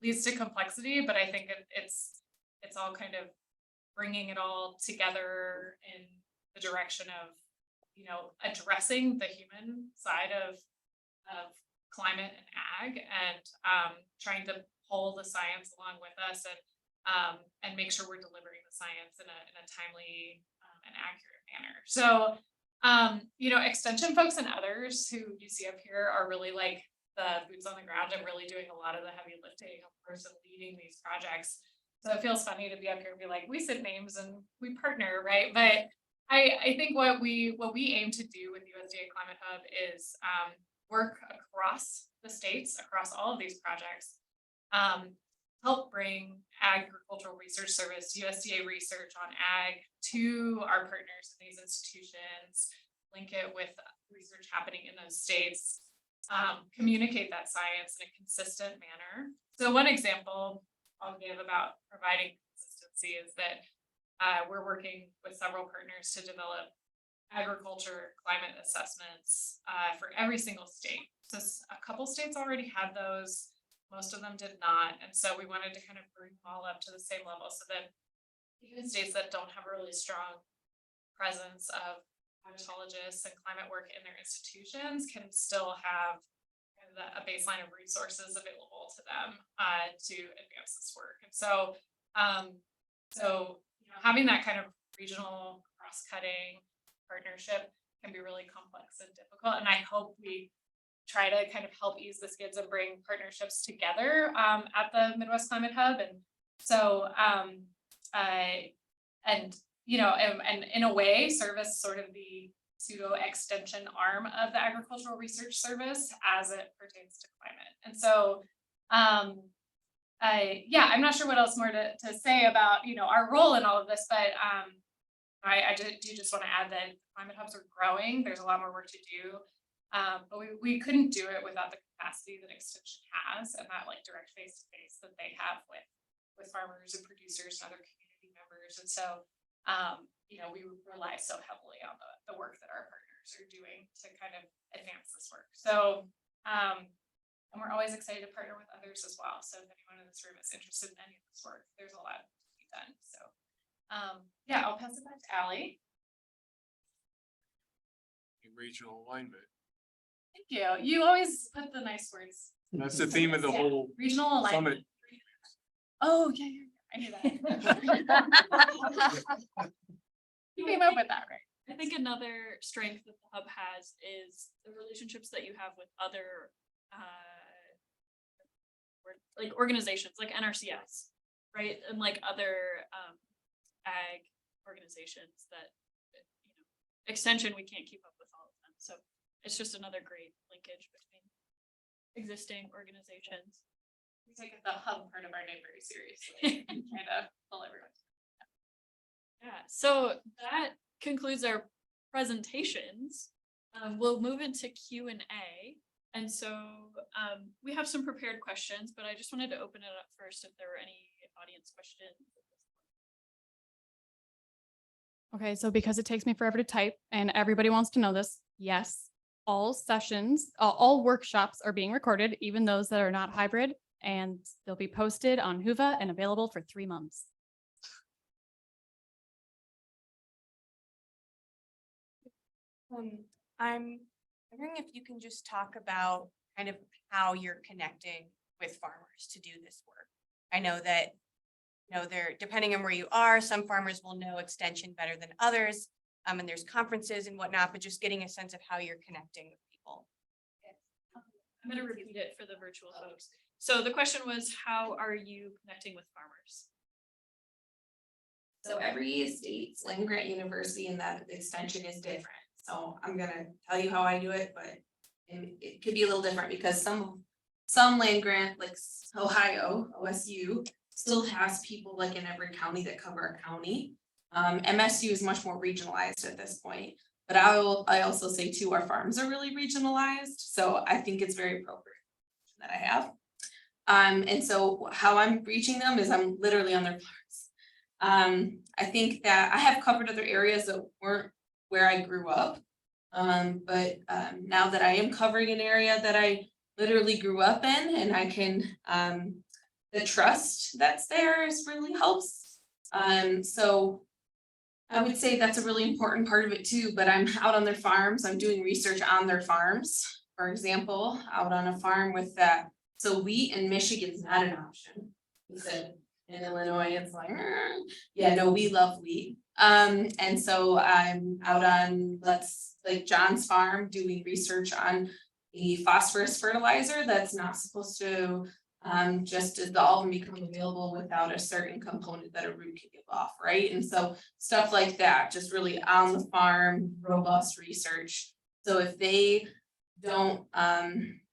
leads to complexity, but I think it's all kind of bringing it all together in the direction of, you know, addressing the human side of climate and ag, and trying to pull the science along with us, and make sure we're delivering the science in a timely and accurate manner. So, you know, extension folks and others who you see up here are really like the boots on the ground and really doing a lot of the heavy lifting, of course, and leading these projects. So it feels funny to be up here and be like, we sit names and we partner, right? But I think what we aim to do with USDA Climate Hub is work across the states, across all of these projects, help bring Agricultural Research Service, USDA research on ag to our partners in these institutions, link it with research happening in those states, communicate that science in a consistent manner. So one example I'll give about providing consistency is that we're working with several partners to develop agriculture climate assessments for every single state. So a couple states already had those. Most of them did not. And so we wanted to kind of bring them all up to the same level so that even states that don't have a really strong presence of climatologists and climate work in their institutions can still have kind of a baseline of resources available to them to advance this work. And so, you know, having that kind of regional cross-cutting partnership can be really complex and difficult. And I hope we try to kind of help ease the skids and bring partnerships together at the Midwest Climate Hub. And so, and you know, and in a way, serve as sort of the pseudo extension arm of the Agricultural Research Service as it pertains to climate. And so, yeah, I'm not sure what else more to say about, you know, our role in all of this, but I do just want to add that climate hubs are growing. There's a lot more work to do. But we couldn't do it without the capacity that Extension has and that like direct face-to-face that they have with farmers and producers and other community members. And so, you know, we rely so heavily on the work that our partners are doing to kind of advance this work. So, and we're always excited to partner with others as well. So if anyone in this room is interested in any of this work, there's a lot to be done. So, yeah, I'll pass it back to Ali. Regional alignment. Thank you. You always put the nice words. That's the theme of the whole regional alignment. summit. Oh, yeah, I knew that. You came up with that, right? I think another strength that the hub has is the relationships that you have with other like organizations like NRCS, right? And like other ag organizations that, you know, Extension, we can't keep up with all of them. So it's just another great linkage between existing organizations. We take the hub part of our name very seriously and try to pull everyone. Yeah, so that concludes our presentations. We'll move into Q&A. And so we have some prepared questions, but I just wanted to open it up first if there were any audience questions. Okay, so because it takes me forever to type and everybody wants to know this, yes, all sessions, all workshops are being recorded, even those that are not hybrid, and they'll be posted on Whova and available for 3 months. I'm wondering if you can just talk about kind of how you're connecting with farmers to do this work. I know that, they're depending on where you are, some farmers will know extension better than others. And there's conferences and whatnot, but just getting a sense of how you're connecting with people. I'm going to repeat it for the virtual folks. So the question was, how are you connecting with farmers? So every state's land grant university and that extension is different. So I'm gonna tell you how I do it, but it could be a little different because some land grant, like Ohio, OSU, still has people like in every county that cover a county. MSU is much more regionalized at this point, but I also say too, our farms are really regionalized. So I think it's very appropriate that I have. And so how I'm reaching them is I'm literally on their farms. I think that I have covered other areas that weren't where I grew up. But now that I am covering an area that I literally grew up in, and I can, the trust that's there is really helps. So I would say that's a really important part of it too, but I'm out on their farms, I'm doing research on their farms. For example, out on a farm with that, so wheat in Michigan is not an option. He said, in Illinois, it's like, yeah, no, we love wheat. And so I'm out on, like John's farm doing research on a phosphorus fertilizer that's not supposed to just dissolve and become available without a certain component that a root can give off, right? And so stuff like that, just really on the farm, robust research. So if they don't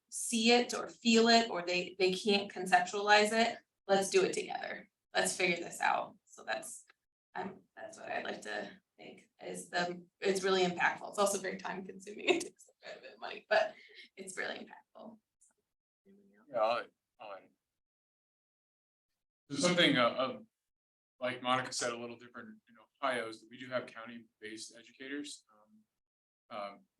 see it or feel it, or they can't conceptualize it, let's do it together. Let's figure this out. So that's what I'd like to think is it's really impactful. It's also very time consuming. It takes quite a bit of money, but it's really impactful. Yeah, I'll so something like Monica said, a little different in Ohio is that we do have county-based educators.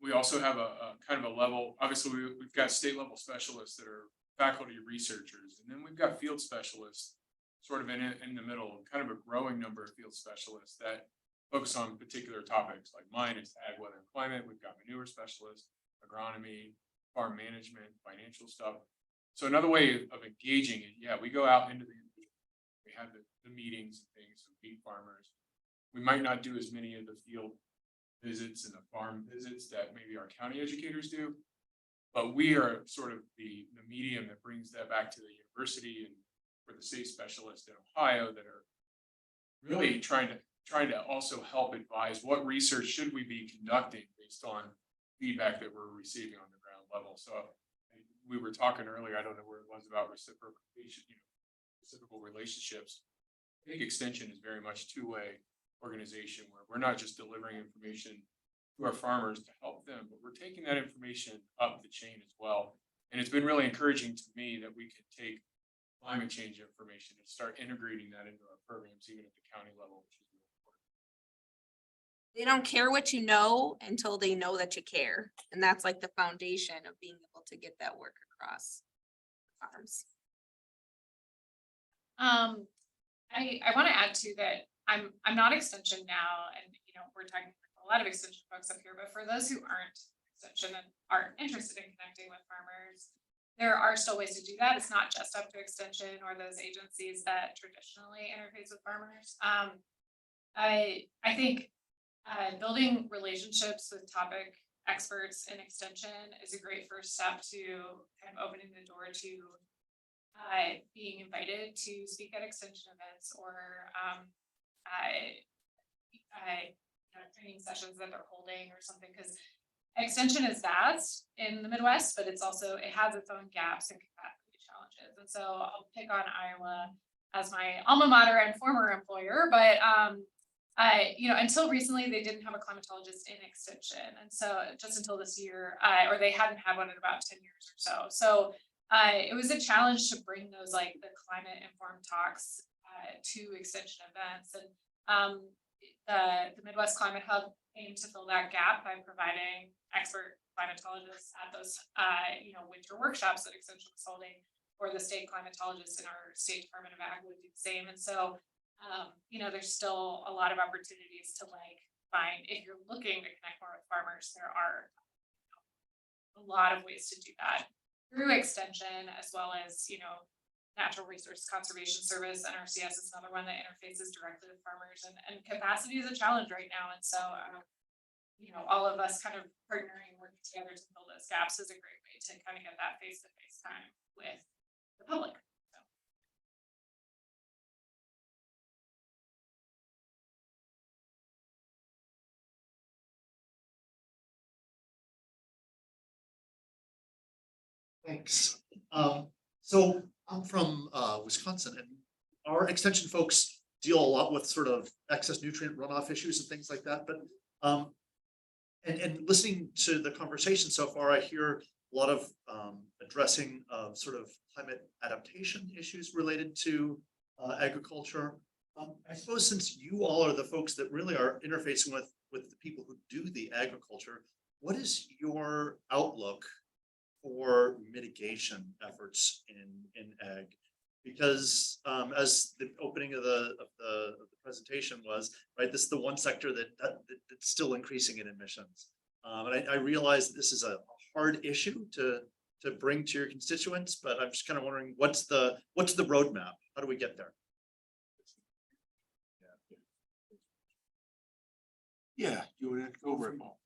We also have a kind of a level, obviously we've got state level specialists that are faculty researchers, and then we've got field specialists sort of in the middle, kind of a growing number of field specialists that focus on particular topics. Like mine is ag, weather, and climate. We've got manure specialists, agronomy, farm management, financial stuff. So another way of engaging it, yeah, we go out into we have the meetings and things, so meet farmers. We might not do as many of the field visits and the farm visits that maybe our county educators do, but we are sort of the medium that brings that back to the university and for the state specialists in Ohio that are really trying to also help advise what research should we be conducting based on feedback that we're receiving on the ground level. So we were talking earlier, I don't know where it was about reciprocation, reciprocal relationships. I think extension is very much two-way organization where we're not just delivering information to our farmers to help them, but we're taking that information up the chain as well. And it's been really encouraging to me that we can take climate change information and start integrating that into our programs, even at the county level, which is really important. They don't care what you know until they know that you care. And that's like the foundation of being able to get that work across farms. I want to add to that. I'm not extension now, and we're talking to a lot of extension folks up here, but for those who aren't extension and are interested in connecting with farmers, there are still ways to do that. It's not just up to extension or those agencies that traditionally interface with farmers. I think building relationships with topic experts in extension is a great first step to kind of opening the door to being invited to speak at extension events or training sessions that they're holding or something, because extension is vast in the Midwest, but it has its own gaps and capacity challenges. And so I'll pick on Iowa as my alma mater and former employer, but until recently, they didn't have a climatologist in extension. And so just until this year, or they hadn't had one in about 10 years or so. So it was a challenge to bring those like the climate informed talks to extension events. And the Midwest Climate Hub aimed to fill that gap by providing expert climatologists at those, winter workshops that Extension was holding, or the state climatologists in our state Department of Ag would do the same. And so, there's still a lot of opportunities to like find, if you're looking to connect more with farmers, there are a lot of ways to do that through extension, as well as, Natural Resource Conservation Service, NRCS is another one that interfaces directly with farmers, and capacity is a challenge right now. And so, all of us kind of partnering, working together to fill those gaps is a great way to kind of get that face-to-face time with the public. So. Thanks. So I'm from Wisconsin, and our extension folks deal a lot with sort of excess nutrient runoff issues and things like that. But and listening to the conversation so far, I hear a lot of addressing of sort of climate adaptation issues related to agriculture. I suppose since you all are the folks that really are interfacing with the people who do the agriculture, what is your outlook for mitigation efforts in ag? Because as the opening of the presentation was, right, this is the one sector that's still increasing in emissions. And I realize this is a hard issue to bring to your constituents, but I'm just kind of wondering what's the roadmap? How do we get there? Yeah, you want to go over it, Paul?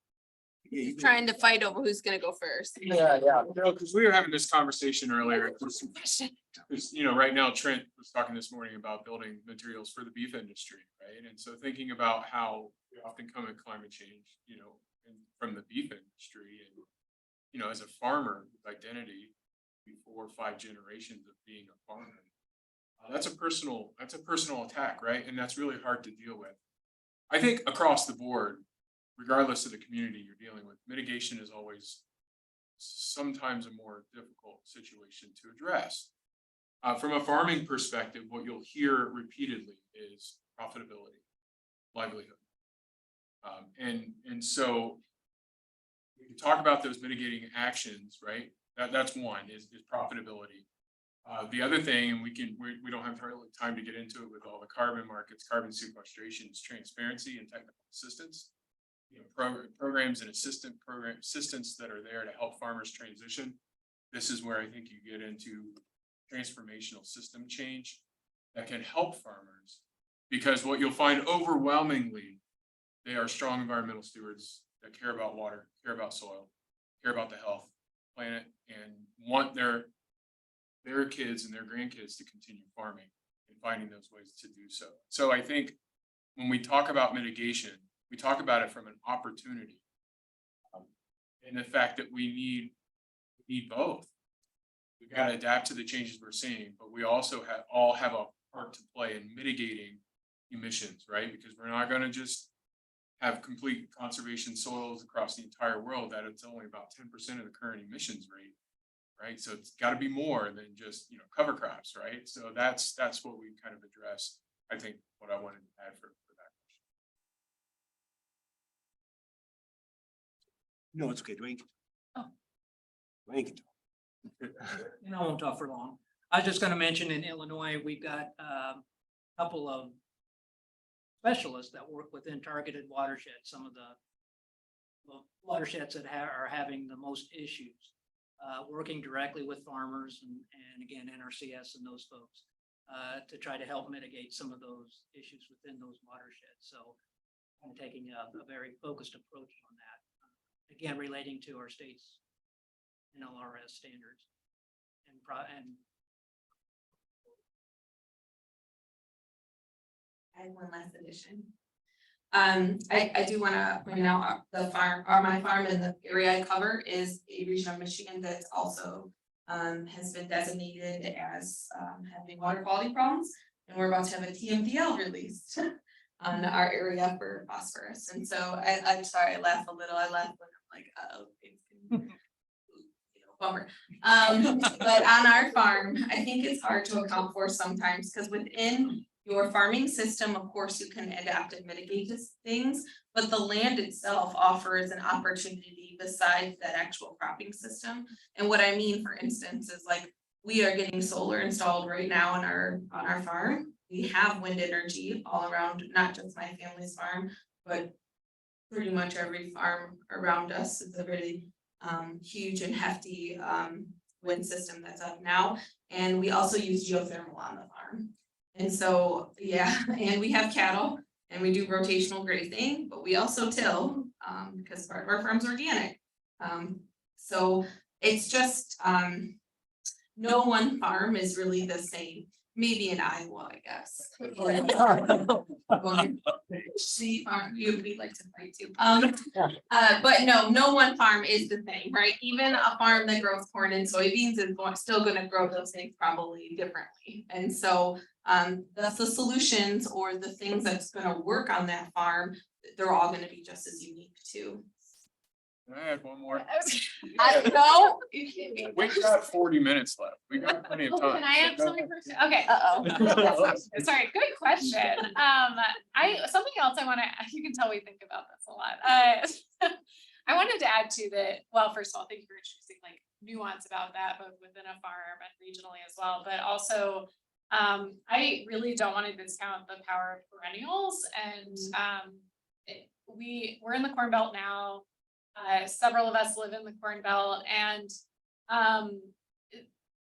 Yeah, you Trying to fight over who's gonna go first. Yeah, because we were having this conversation earlier. Because, right now Trent was talking this morning about building materials for the beef industry, right? And so thinking about how we often come at climate change, from the beef industry, and as a farmer with identity, 4 or 5 generations of being a farmer, that's a personal attack, right? And that's really hard to deal with. I think across the board, regardless of the community you're dealing with, mitigation is always sometimes a more difficult situation to address. From a farming perspective, what you'll hear repeatedly is profitability, livelihood. And so we can talk about those mitigating actions, right? That's one is profitability. The other thing, and we don't have really time to get into it with all the carbon markets, carbon sequestration, is transparency and technical assistance. Programs and assistance that are there to help farmers transition. This is where I think you get into transformational system change that can help farmers, because what you'll find overwhelmingly, they are strong environmental stewards that care about water, care about soil, care about the health, planet, and want their kids and their grandkids to continue farming and finding those ways to do so. So I think when we talk about mitigation, we talk about it from an opportunity, and the fact that we need both. We've got to adapt to the changes we're seeing, but we also all have a part to play in mitigating emissions, right? Because we're not going to just have complete conservation soils across the entire world. That it's only about 10% of the current emissions rate, right? So it's got to be more than just cover crops, right? So that's what we kind of address. I think what I wanted to add for that. No, it's okay, Dwayne. Oh. Dwayne can talk. And I won't talk for long. I was just gonna mention in Illinois, we've got a couple of specialists that work within targeted watersheds, some of the watersheds that are having the most issues. Working directly with farmers and again, NRCS and those folks to try to help mitigate some of those issues within those watersheds. So I'm taking a very focused approach on that. Again, relating to our state's NLRS standards and I have one last addition. I do want to point out my farm in the area I cover is a region of Michigan that also has been designated as having water quality problems, and we're about to have a TMDL released. on our area for phosphorus. And so I'm sorry, I laugh a little. I laugh when I'm like, uh-oh. Bummer. But on our farm, I think it's hard to account for sometimes because within your farming system, of course, you can adapt and mitigate these things, but the land itself offers an opportunity besides that actual cropping system. And what I mean, for instance, is like we are getting solar installed right now on our farm. We have wind energy all around, not just my family's farm, but pretty much every farm around us. Is a really huge and hefty wind system that's up now. And we also use geothermal on the farm. And so, yeah, and we have cattle and we do rotational grazing, but we also till because part of our farm's organic. So it's just no one farm is really the same. Maybe in Iowa, I guess. See, we'd like to fight too. But no one farm is the same, right? Even a farm that grows corn and soybeans is still gonna grow those things probably differently. And so the solutions or the things that's gonna work on that farm, they're all gonna be just as unique too. Can I add one more? I don't know. We got 40 minutes left. We got plenty of time. Can I add something first? Okay. Uh-oh. Sorry, good question. Something else I wanna, you can tell we think about this a lot. I wanted to add to that, well, first of all, thank you for introducing like nuance about that, both within a farm and regionally as well, but also I really don't want to discount the power of perennials and we're in the Corn Belt now. Several of us live in the Corn Belt and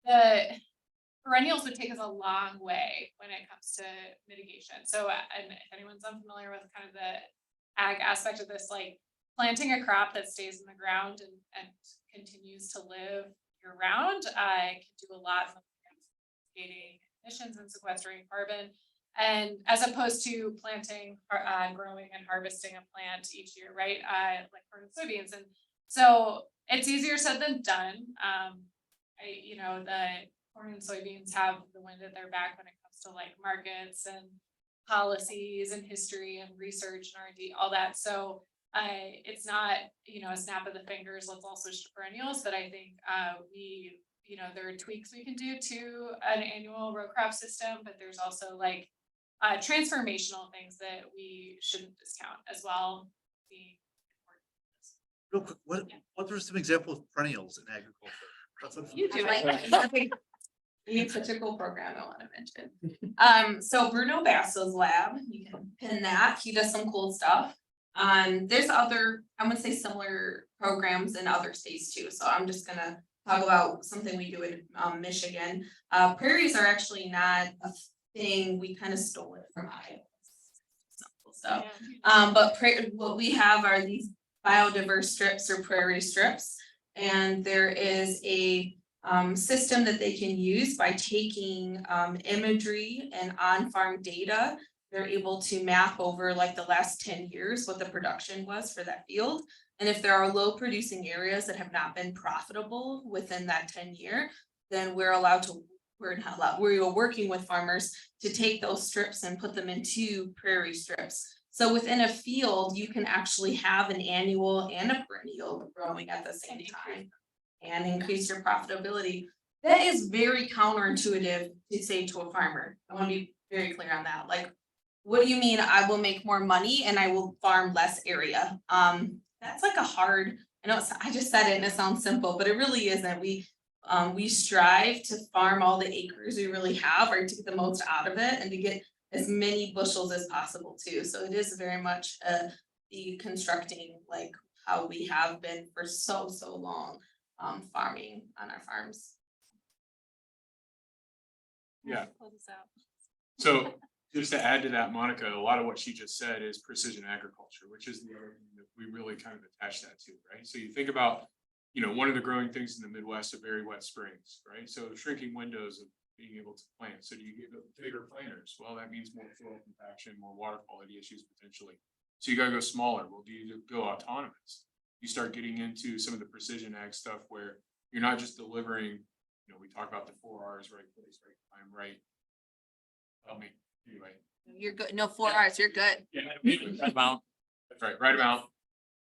the perennials would take us a long way when it comes to mitigation. So, and if anyone's unfamiliar with kind of the ag aspect of this, like planting a crop that stays in the ground and continues to live year round, can do a lot for mitigating emissions and sequestering carbon. And as opposed to planting, growing and harvesting a plant each year, right? Like corn and soybeans. And so it's easier said than done. The corn and soybeans have the wind at their back when it comes to like markets and policies and history and research and R&D, all that. So it's not, a snap of the fingers, let's all switch to perennials, but I think there are tweaks we can do to an annual row crop system, but there's also like transformational things that we shouldn't discount as well. Real quick, what are some examples of perennials in agriculture? You do. We have such a cool program I want to mention. So Bruno Basso's lab, you can pin that. He does some cool stuff. There's other, I would say similar programs in other states too. So I'm just gonna talk about something we do in Michigan. Prairies are actually not a thing. We kind of stole it from Iowa. So, but what we have are these biodiverse strips or prairie strips, and there is a system that they can use by taking imagery and on-farm data. They're able to map over like the last 10 years what the production was for that field. And if there are low producing areas that have not been profitable within that 10-year, then we are working with farmers to take those strips and put them into prairie strips. So within a field, you can actually have an annual and a perennial growing at the same time and increase your profitability. That is very counterintuitive to say to a farmer. I want to be very clear on that. Like, what do you mean I will make more money and I will farm less area? That's like a hard, I just said it and it sounds simple, but it really isn't. We strive to farm all the acres we really have or to get the most out of it and to get as many bushels as possible too. So it is very much deconstructing like how we have been for so long farming on our farms. Yeah. So just to add to that, Monica, a lot of what she just said is precision agriculture, which is the other thing that we really kind of attach that to, right? So you think about, one of the growing things in the Midwest are very wet springs, right? So shrinking windows of being able to plant. So do you get bigger planters? Well, that means more soil compaction, more water quality issues potentially. So you gotta go smaller. Well, do you go autonomous? You start getting into some of the precision ag stuff where you're not just delivering, we talk about the 4 R's, right place, right time, right. Anyway, You're good. No, 4 hours, you're good. Yeah. Right amount, That's right, right amount.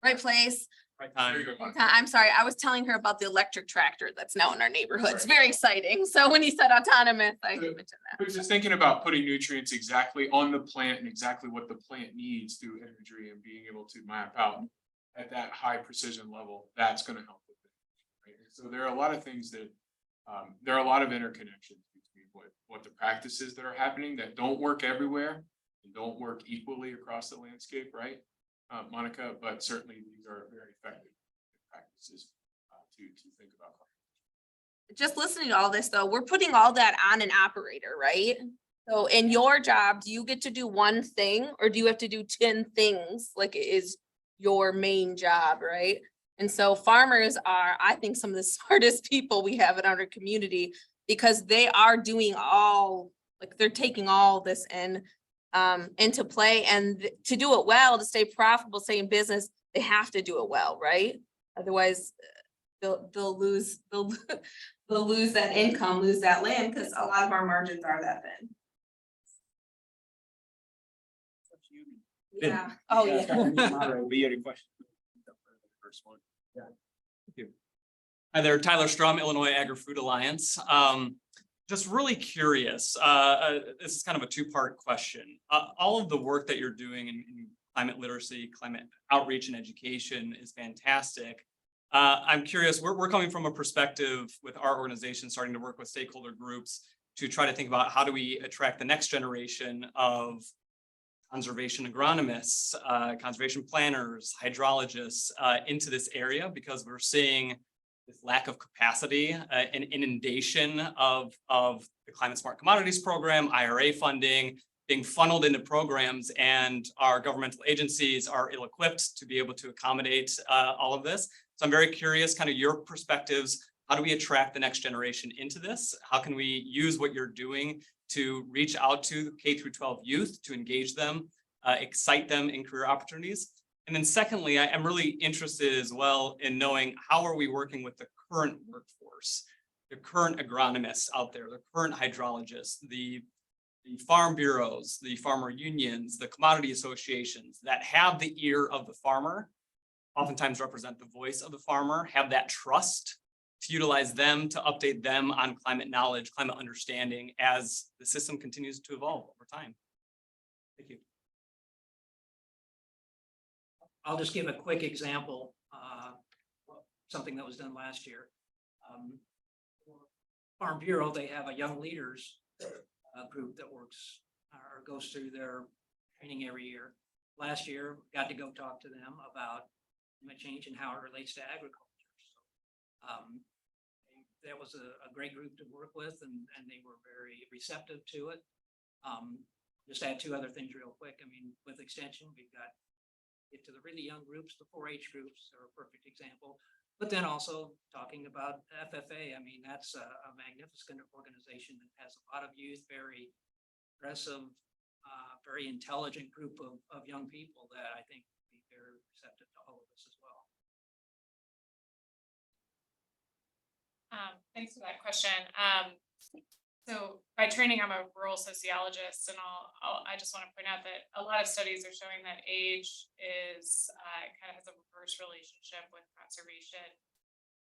Right place. right There time. you go, Mike. I'm sorry, I was telling her about the electric tractor that's now in our neighborhood. It's very exciting. So when you said autonomous, I So- mentioned I that. was just thinking about putting nutrients exactly on the plant and exactly what the plant needs through imagery and being able to map out at that high precision level. That's gonna help with it. Right? And so there are a lot of things that, there are a lot of interconnections between what the practices that are happening that don't work everywhere and don't work equally across the landscape, right? Monica, but certainly these are very effective practices to think about. Just listening to all this though, we're putting all that on an operator, right? So in your job, do you get to do one thing or do you have to do 10 things? Like it is your main job, right? And so farmers are, I think, some of the smartest people we have in our community because they are doing all, like they're taking all this into play and to do it well, to stay profitable, stay in business, they have to do it well, right? Otherwise, they'll lose that income, lose that land, because a lot of our margins are that thin. Yeah, oh, yeah. We had a question. First one. Yeah. Thank you. Hi there, Tyler Strum, Illinois Agri-Food Alliance. Just really curious, this is kind of a two-part question. All of the work that you're doing in climate literacy, climate outreach and education is fantastic. I'm curious, we're coming from a perspective with our organization, starting to work with stakeholder groups to try to think about how do we attract the next generation of conservation agronomists, conservation planners, hydrologists into this area, because we're seeing this lack of capacity, an inundation of the Climate Smart Commodities Program, IRA funding being funneled into programs, and our governmental agencies are ill-equipped to be able to accommodate all of this. So I'm very curious, kind of your perspectives. How do we attract the next generation into this? How can we use what you're doing to reach out to K through 12 youth, to engage them, excite them in career opportunities? And then secondly, I'm really interested as well in knowing how are we working with the current workforce, the current agronomists out there, the current hydrologists, the farm bureaus, the farmer unions, the commodity associations that have the ear of the farmer, oftentimes represent the voice of the farmer, have that trust to utilize them, to update them on climate knowledge, climate understanding as the system continues to evolve over time. Thank you. I'll just give a quick example, something that was done last year. Farm Bureau, they have a young leaders group that works or goes through their training every year. Last year, got to go talk to them about climate change and how it relates to agriculture. So, that was a great group to work with, and they were very receptive to it. Just add two other things real quick. I mean, with extension, we've got get to the really young groups, the 4-H groups are a perfect example. But then also talking about FFA, I mean, that's a magnificent organization that has a lot of youth, very aggressive, very intelligent group of young people that I think would be very receptive to all of this as well. Thanks for that question. So by training, I'm a rural sociologist, and I just want to point out that a lot of studies are showing that age is kind of has a reverse relationship with conservation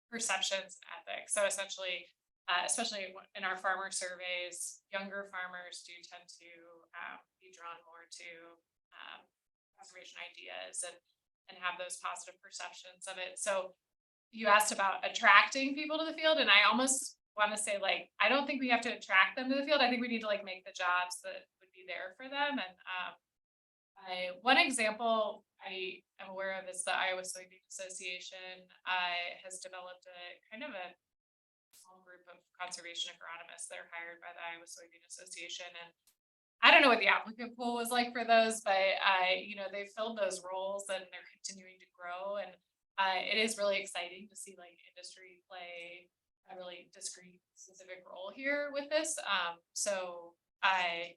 perceptions and ethics. So essentially, especially in our farmer surveys, younger farmers do tend to be drawn more to conservation ideas and have those positive perceptions of it. So you asked about attracting people to the field, and I almost want to say, like, I don't think we have to attract them to the field. I think we need to like make the jobs that would be there for them. And one example I am aware of is the Iowa Soybean Association has developed a kind of a small group of conservation agronomists that are hired by the Iowa Soybean Association. And I don't know what the applicant pool was like for those, but they've filled those roles and they're continuing to grow. And it is really exciting to see like industry play a really discrete specific role here with this. So I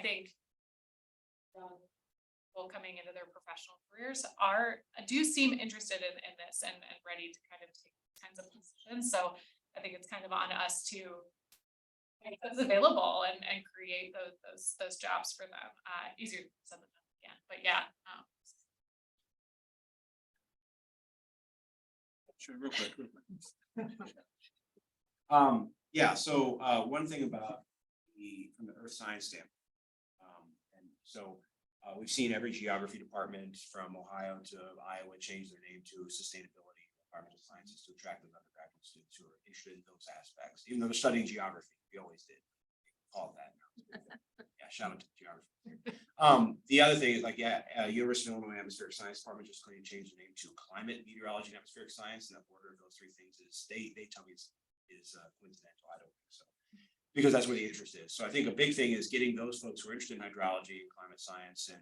think people coming into their professional careers do seem interested in this and ready to kind of take these kinds of positions. So I think it's kind of on us to make those available and create those jobs for them. Easier said than done again, but yeah. Sure, real quick. Yeah, so, one thing about from the earth science standpoint. And so, we've seen every geography department from Ohio to Iowa change their name to sustainability, environmental sciences, to attract those undergraduate students who are interested in those aspects, even though they're studying geography, we always did. Call it that now. Yeah, shout out to the geography. The other thing is University of Illinois Atmospheric Science Department just changed the name to Climate Meteorology and Atmospheric Science, and the order of those three things is they tell me is coincidental. I don't think so, because that's where the interest is. So I think a big thing is getting those folks who are interested in hydrology and climate science and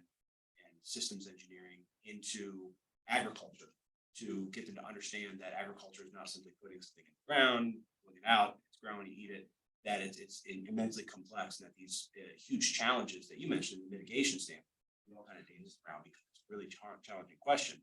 systems engineering into agriculture, to get them to understand that agriculture is not simply putting something in the ground, putting it out, it's growing, you eat it, that it's immensely complex, and that these huge challenges that you mentioned, the mitigation standpoint, all kind of data around, because it's a really challenging question,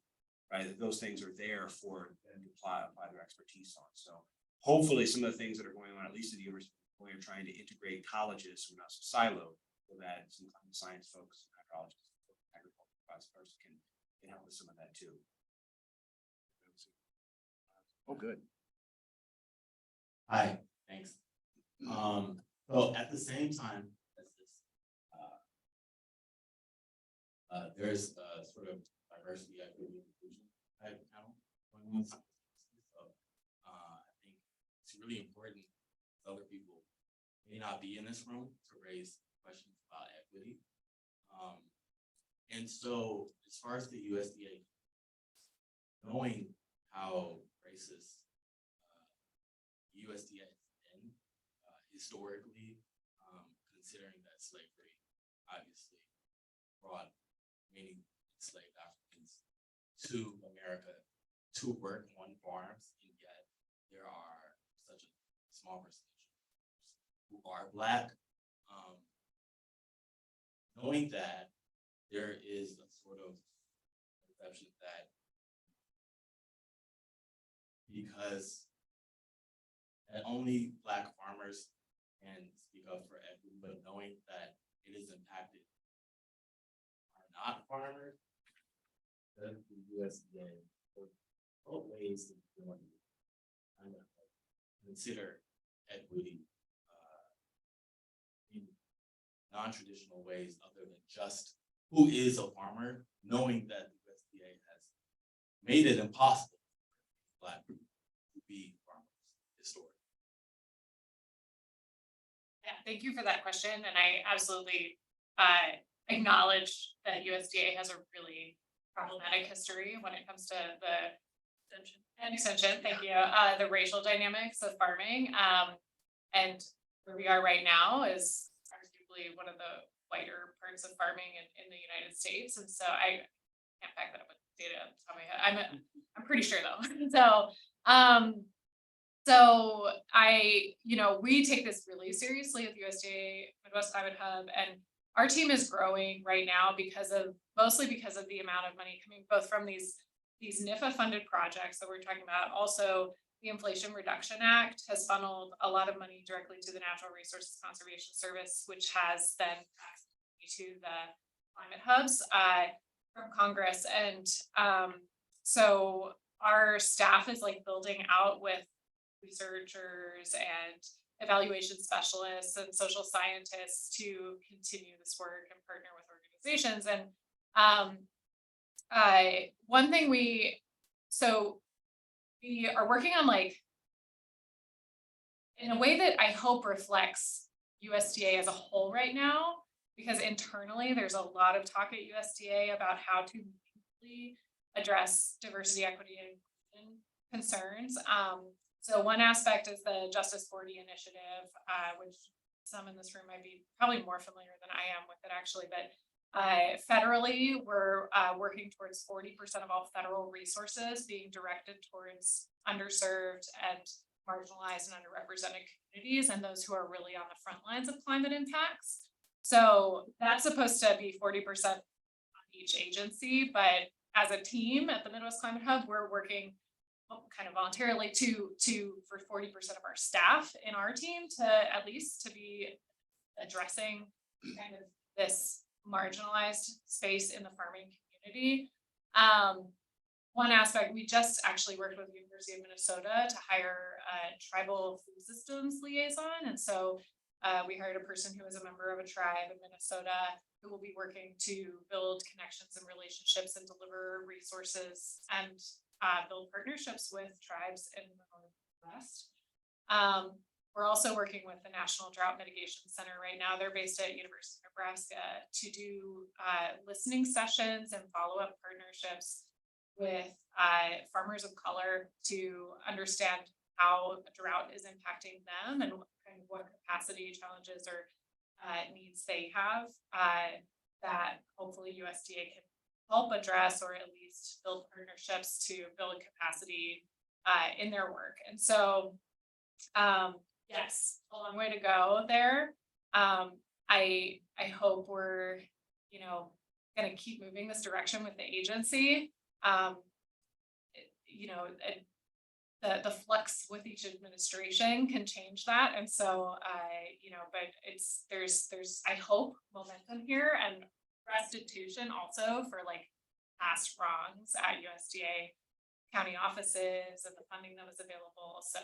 right? That those things are there for them to apply their expertise on. So hopefully some of the things that are going on, at least at the University of Illinois, are trying to integrate colleges who are not so siloed, so that some climate science folks, hydrologists, agriculture, vice versa, can help with some of that too. Oh, good. Hi, thanks. So at the same time as this, there's a sort of diversity, equity, and inclusion type panel going on. So, I think it's really important that other people may not be in this room to raise questions about equity. And so as far as the USDA, knowing how racist USDA has been historically, considering that slavery obviously brought many enslaved Africans to America to work on farms, and yet there are such a small percentage who are Black. Knowing that there is a sort of perception that because only Black farmers can speak up for equity, but knowing that it is impacted are not farmers, does the USDA both ways to kind of consider equity in non-traditional ways other than just who is a farmer, knowing that the USDA has made it impossible for Black people to be farmers historically. Yeah, thank you for that question, and I absolutely acknowledge that USDA has a really problematic history when it comes to the extension, thank you, the racial dynamics of farming. And where we are right now is arguably one of the whiter parts of farming in the United States, and so I can't back that up with data on the top of my head. I'm pretty sure though. So we take this really seriously at the USDA Midwest Climate Hub, and our team is growing right now mostly because of the amount of money coming both from these NIFA funded projects that we're talking about. Also, the Inflation Reduction Act has funneled a lot of money directly to the Natural Resources Conservation Service, which has then passed to the climate hubs from Congress. And so our staff is building out with researchers and evaluation specialists and social scientists to continue this work and partner with organizations. And one thing we are working on in a way that I hope reflects USDA as a whole right now, because internally there's a lot of talk at USDA about how to meaningfully address diversity, equity, and inclusion concerns. So one aspect is the Justice 40 initiative, which some in this room might be probably more familiar than I am with it actually, but federally, we're working towards 40% of all federal resources being directed towards underserved and marginalized and underrepresented communities and those who are really on the front lines of climate impacts. So that's supposed to be 40% on each agency, but as a team at the Midwest Climate Hub, we're working kind of voluntarily for 40% of our staff in our team to at least to be addressing kind of this marginalized space in the farming community. One aspect, we just actually worked with the University of Minnesota to hire a tribal food systems liaison. And so we hired a person who is a member of a tribe in Minnesota who will be working to build connections and relationships and deliver resources and build partnerships with tribes in the Northwest. We're also working with the National Drought Mitigation Center right now. They're based at University of Nebraska to do listening sessions and follow-up partnerships with farmers of color to understand how a drought is impacting them and what capacity challenges or needs they have that hopefully USDA can help address or at least build partnerships to build capacity in their work. And so yes, a long way to go there. I hope we're, going to keep moving this direction with the agency. The flux with each administration can change that. And so but there's I hope momentum here and restitution also for like past wrongs at USDA county offices and the funding that was available. So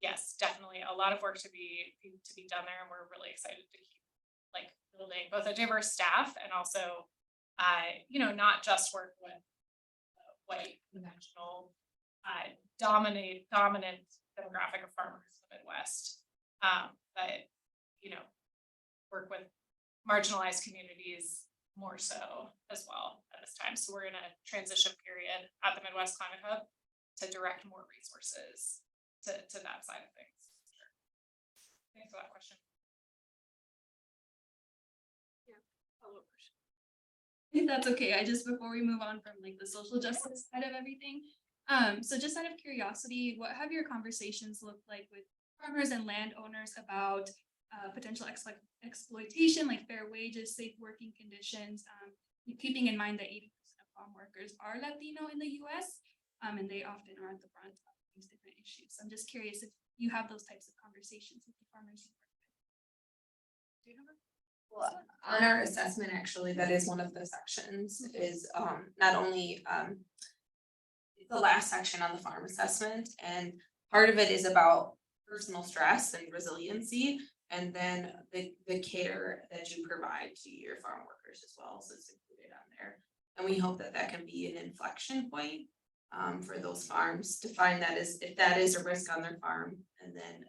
yes, definitely a lot of work to be done there, and we're really excited to keep like building both a diverse staff and also not just work with white conventional dominant demographic of farmers in the Midwest, but work with marginalized communities more so as well at this time. So we're in a transition period at the Midwest Climate Hub to direct more resources to that side of things. Sure. Thanks for that question. Follow-up question. If that's okay, before we move on from like the social justice side of everything, so just out of curiosity, what have your conversations looked like with farmers and landowners about potential exploitation, like fair wages, safe working conditions, keeping in mind that 80% of farm workers are Latino in the US, and they often are at the front of these different issues. I'm just curious if you have those types of conversations with the farmers you work with. Do you have a Well, on our assessment, actually, that is one of the sections is not only it's the last section on the farm assessment, and part of it is about personal stress and resiliency, and then the care that you provide to your farm workers as well. So it's included on there, and we hope that that can be an inflection point for those farms to find that if that is a risk on their farm, and then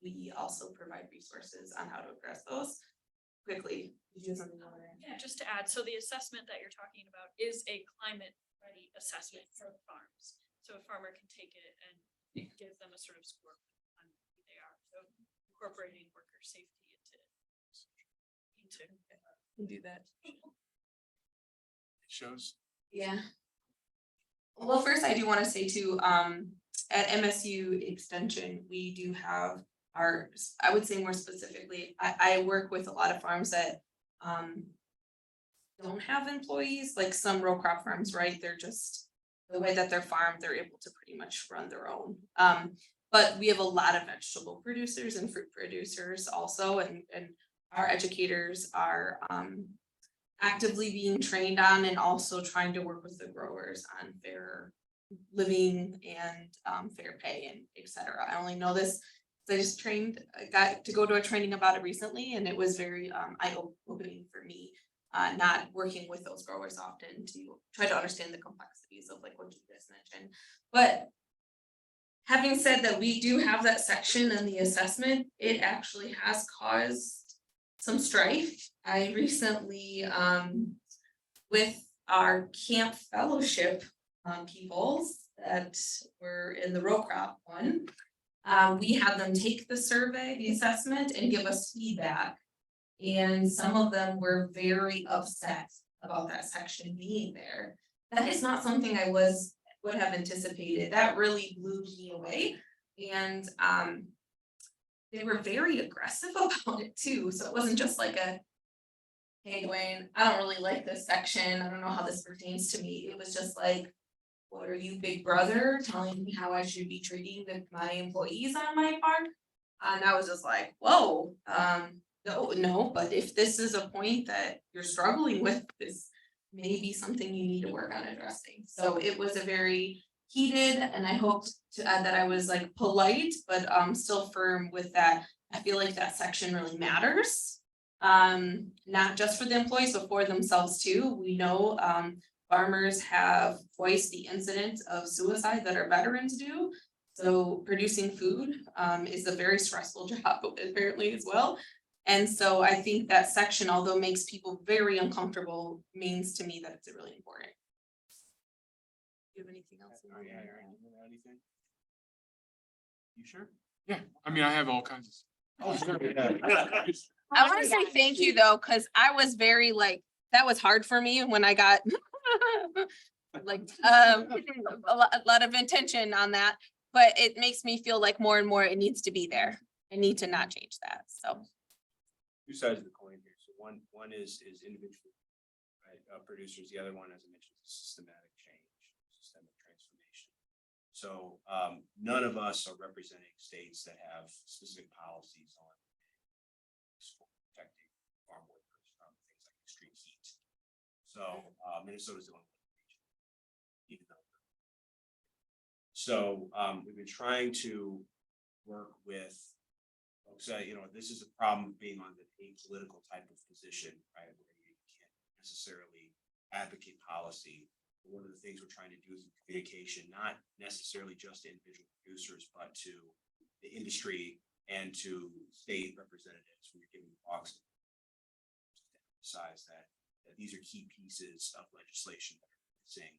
we also provide resources on how to address those. Quickly, did you have something to add? Yeah, just to add, so the assessment that you're talking about is a climate ready assessment for farms. So a farmer can take it and it gives them a sort of score on who they are. So incorporating worker safety into do that. It shows. Yeah. Well, first I do want to say too, at MSU Extension, we do have I would say more specifically, I work with a lot of farms that don't have employees, like some row crop farms, right? They're just the way that they're farmed, they're able to pretty much run their own. But we have a lot of vegetable producers and fruit producers also, and our educators are actively being trained on and also trying to work with the growers on fair living and fair pay and et cetera. I only know this. I just got to go to a training about it recently, and it was very eye-opening for me, not working with those growers often to try to understand the complexities of like what you guys mentioned. But having said that, we do have that section in the assessment. It actually has caused some strife. I recently, with our camp fellowship peoples that were in the row crop one, we had them take the survey, the assessment, and give us feedback. And some of them were very upset about that section being there. That is not something I would have anticipated. That really blew me away. And they were very aggressive about it too. So it wasn't just like hey Dwayne, I don't really like this section. I don't know how this pertains to me. It was just like, what are you, big brother, telling me how I should be treating my employees on my farm? And I was just like, whoa, no, but if this is a point that you're struggling with, this may be something you need to work on addressing. So it was a very heated, and I hope to add that I was like polite, but still firm with that. I feel like that section really matters. Not just for the employees, but for themselves too. We know farmers have twice the incidence of suicide that our veterans do. So producing food is a very stressful job apparently as well. And so I think that section, although makes people very uncomfortable, means to me that it's really important. Do you have anything else? Anything? You sure? Yeah, I mean, I have all kinds of. Oh, sure. I want to say thank you though, because I was very like, that was hard for me when I got like a lot of intention on that, but it makes me feel like more and more it needs to be there. I need to not change that, so. Two sides of the coin here. So one is individual, right, producers. The other one, as I mentioned, is systematic change, systemic transformation. So none of us are representing states that have specific policies on protecting farm workers from things like extreme heat. So Minnesota's the only region, even though. So we've been trying to work with folks. This is a problem of being on the apolitical type of position, right? Where you can't necessarily advocate policy. One of the things we're trying to do is communication, not necessarily just to individual producers, but to the industry and to state representatives when you're giving talks. Emphasize that these are key pieces of legislation that are missing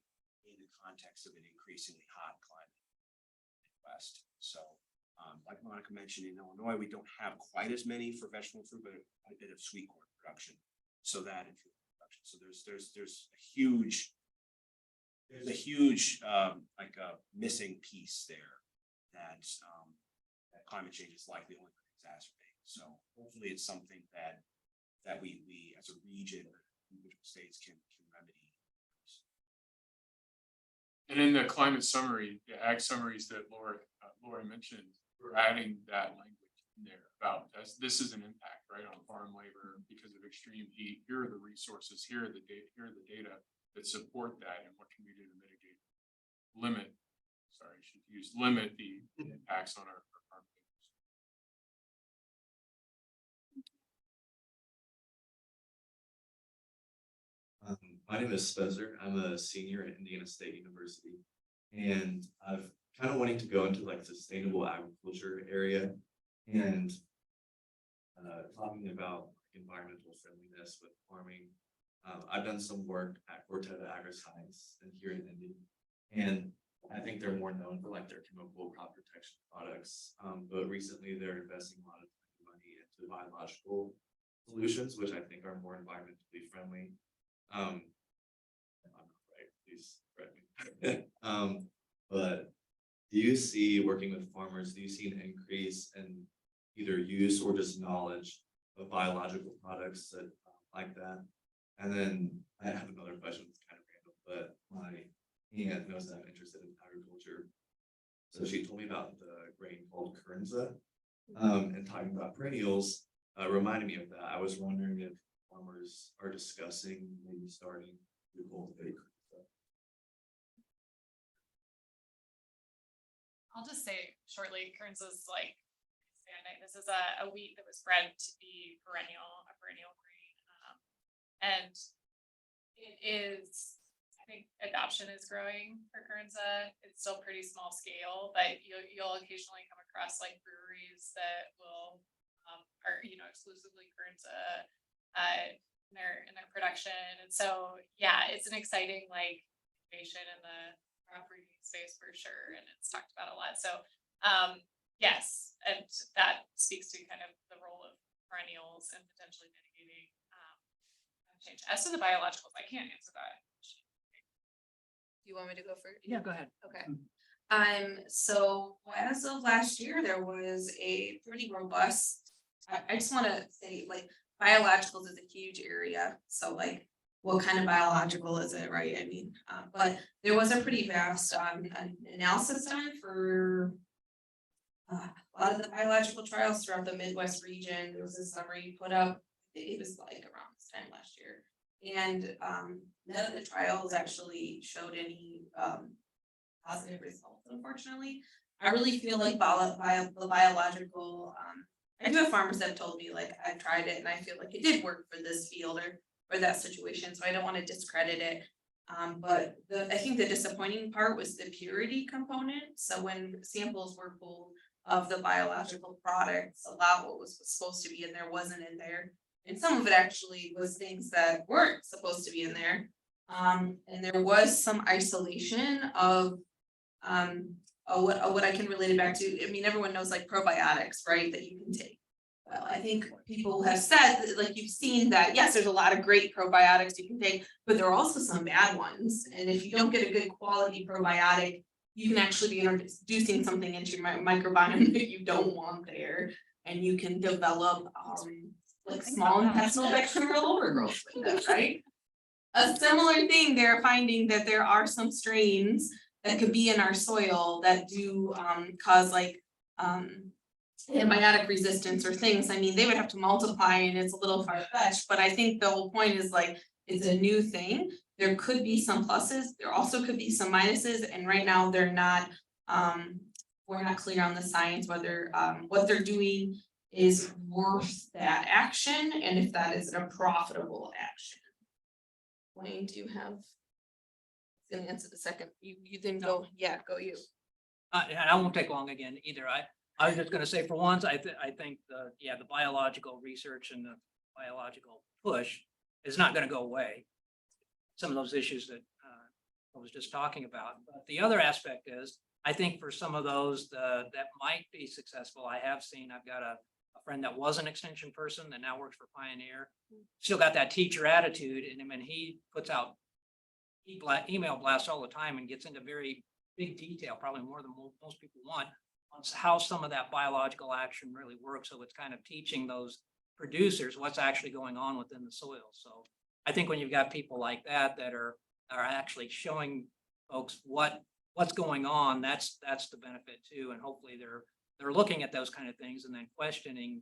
in the context of an increasingly hot climate in the West. So, like Monica mentioned, in Illinois, we don't have quite as many for vegetable fruit, but a bit of sweet corn production. So that and food production. So there's a huge like a missing piece there that that climate change is likely only going to exacerbate. So hopefully it's something that we as a region, individual states can remedy. And in the climate summary, the ag summaries that Laura mentioned, we're adding that language in there about this is an impact, right, on farm labor because of extreme heat. Here are the resources, here are the data that support that, and what can we do to mitigate, limit the impacts on our farm labor. My name is Spencer. I'm a senior at Indiana State University, and I've kind of wanting to go into like sustainable agriculture area and talking about environmental friendliness with farming. I've done some work at Quartet Agri-Science and here in Indy, and I think they're more known for like their chemical crop protection products. But recently they're investing a lot of money into biological solutions, which I think are more environmentally friendly. I'm not right, please correct me. But do you see, working with farmers, do you see an increase in either use or just knowledge of biological products that like that? And then I have another question that's kind of random, but my aunt knows that I'm interested in agriculture. So she told me about the grain called Kernza, and talking about perennials reminded me of that. I was wondering if farmers are discussing maybe starting to cultivate Kernza. I'll just say shortly, Kernza is like, this is a wheat that was bred to be a perennial grain. And it is, I think adoption is growing for Kernza. It's still pretty small scale, but you'll occasionally come across like breweries that will are exclusively Kernza in their production. And so yeah, it's an exciting like innovation in the crop breeding space for sure, and it's talked about a lot. So yes, and that speaks to kind of the role of perennials and potentially mitigating change. As to the biologicals, I can't answer that. Do you want me to go first? Yeah, go ahead. Okay. So as of last year, there was a pretty robust, I just want to say like biologicals is a huge area. So like what kind of biological is it, right? I mean, but there was a pretty vast analysis done for a lot of the biological trials throughout the Midwest region. There was a summary put up, I think it was like around this time last year. And none of the trials actually showed any positive results, unfortunately. I really feel like the biological, I do have farmers that have told me like, I've tried it and I feel like it did work for this field or that situation, so I don't want to discredit it. But I think the disappointing part was the purity component. So when samples were pulled of the biological products, a lot what was supposed to be in there wasn't in there. And some of it actually was things that weren't supposed to be in there. And there was some isolation of what I can relate it back to. I mean, everyone knows like probiotics, right, that you can take. Well, I think people have said, like you've seen that, yes, there's a lot of great probiotics you can take, but there are also some bad ones. And if you don't get a good quality probiotic, you can actually be introducing something into your microbiome that you don't want there. And you can develop like small intestinal bacterial overgrowth, right? A similar thing, they're finding that there are some strains that could be in our soil that do cause like antibiotic resistance or things. I mean, they would have to multiply and it's a little far-fetched, but I think the whole point is like, it's a new thing. There could be some pluses, there also could be some minuses, and right now they're not, we're not clear on the science, whether what they're doing is worth that action and if that is a profitable action. Wayne, do you have? Gonna answer the second, you then go, yeah, go you. And I won't take long again either. I was just gonna say for once, I think the biological research and the biological push is not gonna go away. Some of those issues that I was just talking about. But the other aspect is, I think for some of those that might be successful, I have seen, I've got a friend that was an extension person that now works for Pioneer, still got that teacher attitude, and when he puts out email blasts all the time and gets into very big detail, probably more than most people want, on how some of that biological action really works. So it's kind of teaching those producers what's actually going on within the soil. So I think when you've got people like that are actually showing folks what's going on, that's the benefit too. And hopefully they're looking at those kind of things and then questioning,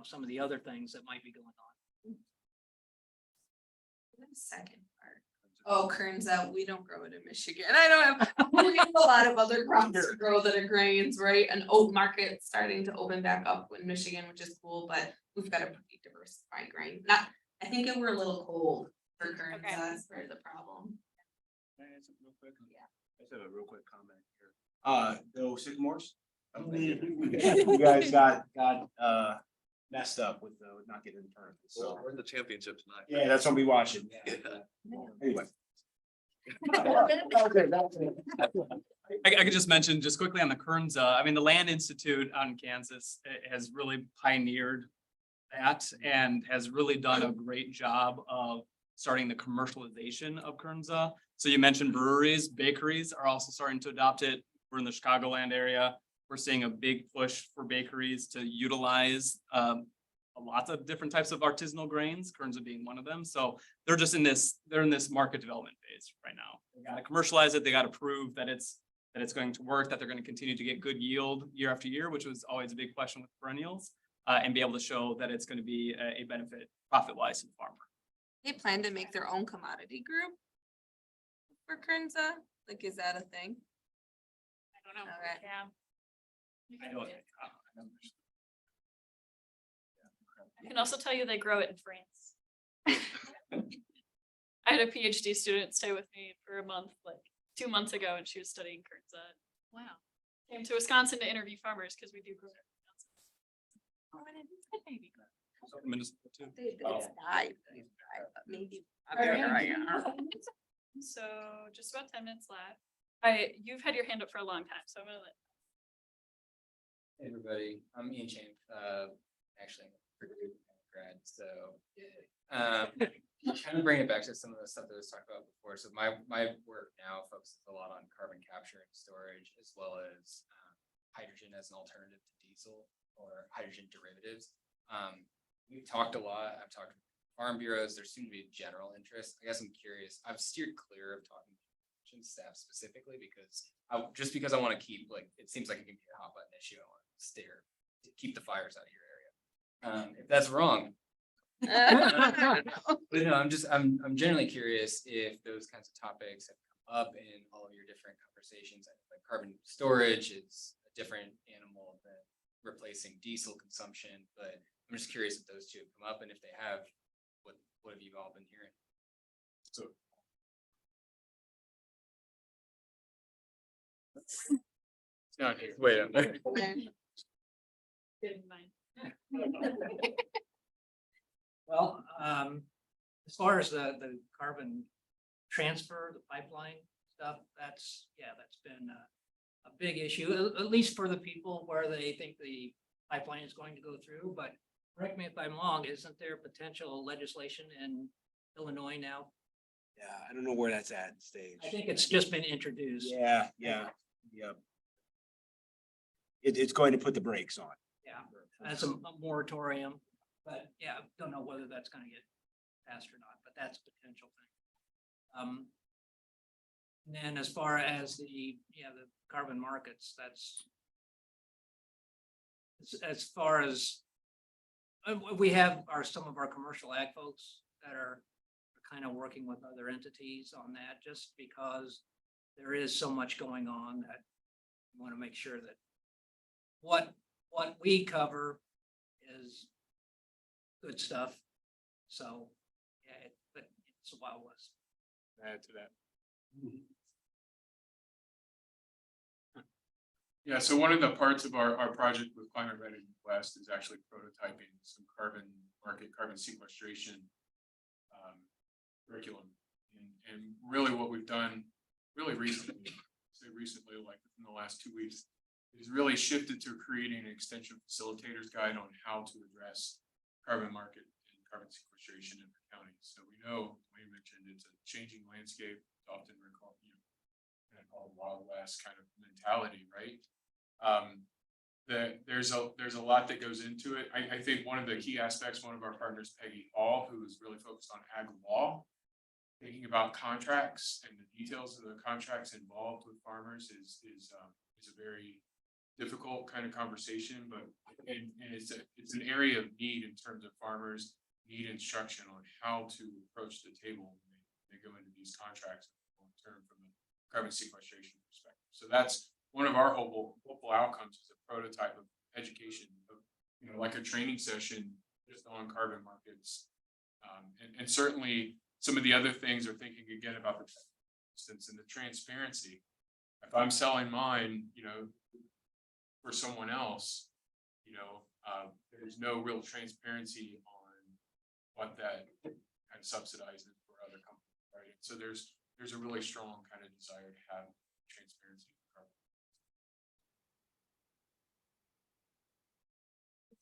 some of the other things that might be going on. The second part. Oh, turns out we don't grow it in Michigan. I don't have, we have a lot of other crops to grow that are grains, right? An oat market starting to open back up in Michigan, which is cool, but we've got a pretty diversified grain. I think we're a little cold for current, that's part of the problem. Can I add something real quick? Yeah. I just have a real quick comment here. Those sycamores. You guys got messed up with not getting the tournament. So we're in the championship tonight. yeah, that's what we watching. Anyway. I could just mention just quickly on the Kernza, I mean, the Land Institute out in Kansas has really pioneered that and has really done a great job of starting the commercialization of Kernza. So you mentioned breweries, bakeries are also starting to adopt it. We're in the Chicagoland area. We're seeing a big push for bakeries to utilize lots of different types of artisanal grains, Kernza being one of them. So they're just in this market development phase right now. They got to commercialize it. They got to prove that it's going to work, that they're going to continue to get good yield year after year, which was always a big question with perennials, and be able to show that it's going to be a benefit profit-wise to the farmer. They plan to make their own commodity group for Kernza? Like, is that a thing? I don't know. Okay. Yeah. I can also tell you they grow it in France. I had a PhD student stay with me for a month, like 2 months ago, and she was studying Kernza. Wow. Came to Wisconsin to interview farmers because we do grow it in Wisconsin. Oh, and it's a baby grow. Minnesota too. It's died, maybe. So just about 10 minutes left. You've had your hand up for a long time, so I'm gonna let. Hey everybody, I'm Ian Champ, actually I'm a grad, so kind of bring it back to some of the stuff that was talked about before. So my work now focuses a lot on carbon capture and storage, as well as hydrogen as an alternative to diesel or hydrogen derivatives. We've talked a lot, I've talked with farm bureaus, there seem to be a general interest. I guess I'm curious, I've steered clear of talking to staff specifically because because I want to keep, like, it seems like it can be a hot button issue. I want to keep the fires out of your area. If that's wrong. But no, I'm generally curious if those kinds of topics have come up in all of your different conversations. Like carbon storage is a different animal than replacing diesel consumption, but I'm just curious if those two have come up, and if they have, what have you all been hearing? So. It's not here. Wait a minute. Well, as far as the carbon transfer, the pipeline stuff, that's been a big issue, at least for the people where they think the pipeline is going to go through. But correct me if I'm wrong, isn't there potential legislation in Illinois now? Yeah, I don't know where that's at stage. I think it's just been introduced. Yeah. It's going to put the brakes on. Yeah, that's a moratorium, but yeah, don't know whether that's gonna get passed or not, but that's a potential thing. And then as far as the carbon markets, that's as far as we have some of our commercial ag folks that are kind of working with other entities on that, just because there is so much going on that we want to make sure that what we cover is good stuff. So, yeah, but it's a Wild West. Add to that. Yeah, so one of the parts of our project with Climate Ready Midwest is actually prototyping some carbon sequestration curriculum. And really what we've done really recently, like in the last 2 weeks, is really shifted to creating an extension facilitators guide on how to address carbon market and carbon sequestration in the county. So we know, Wayne mentioned, it's a changing landscape, often recalled, kind of called Wild West kind of mentality, right? There's a lot that goes into it. I think one of the key aspects, one of our partners, Peggy Hall, who is really focused on ag law, thinking about contracts and the details of the contracts involved with farmers is a very difficult kind of conversation, but and it's an area of need in terms of farmers need instruction on how to approach the table when they go into these contracts long term from a carbon sequestration perspective. So that's one of our hopeful outcomes, is a prototype of education, of, like a training session just on carbon markets. And certainly some of the other things are thinking again about the distance and the transparency. If I'm selling mine, for someone else, there's no real transparency on what that kind of subsidizes for other companies, right? So there's a really strong kind of desire to have transparency.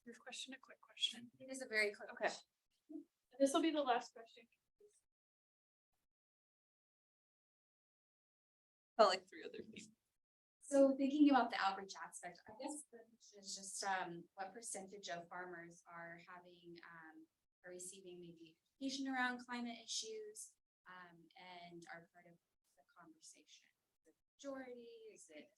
Is your question a quick question? It is a very quick question. This will be the last question. Felt like 3 other people. So thinking about the outreach aspect, I guess the question is just what percentage of farmers are are receiving maybe education around climate issues and are part of the conversation? Is it majority? Is it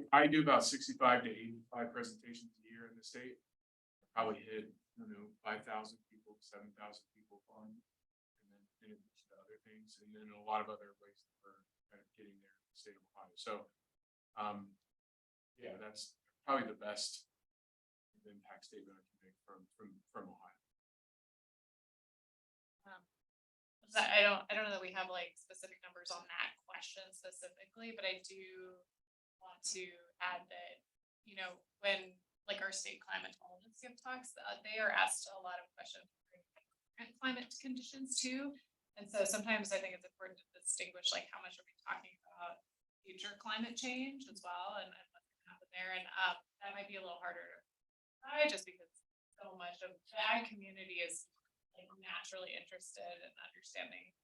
I do about 65 to 85 presentations a year in the state. Probably hit, 5,000 people, 7,000 people on, and then in addition to other things, and then a lot of other ways that we're kind of getting there in the state of Ohio. So, yeah, that's probably the best impact statement I can make from Ohio. I don't know that we have like specific numbers on that question specifically, but I do want to add that, when like our state climate intelligence give talks, they are asked a lot of questions and climate conditions too. And so sometimes I think it's important to distinguish like how much are we talking about future climate change as well, and what's going to happen there. And that might be a little harder to try, just because so much of the ag community is like naturally interested in understanding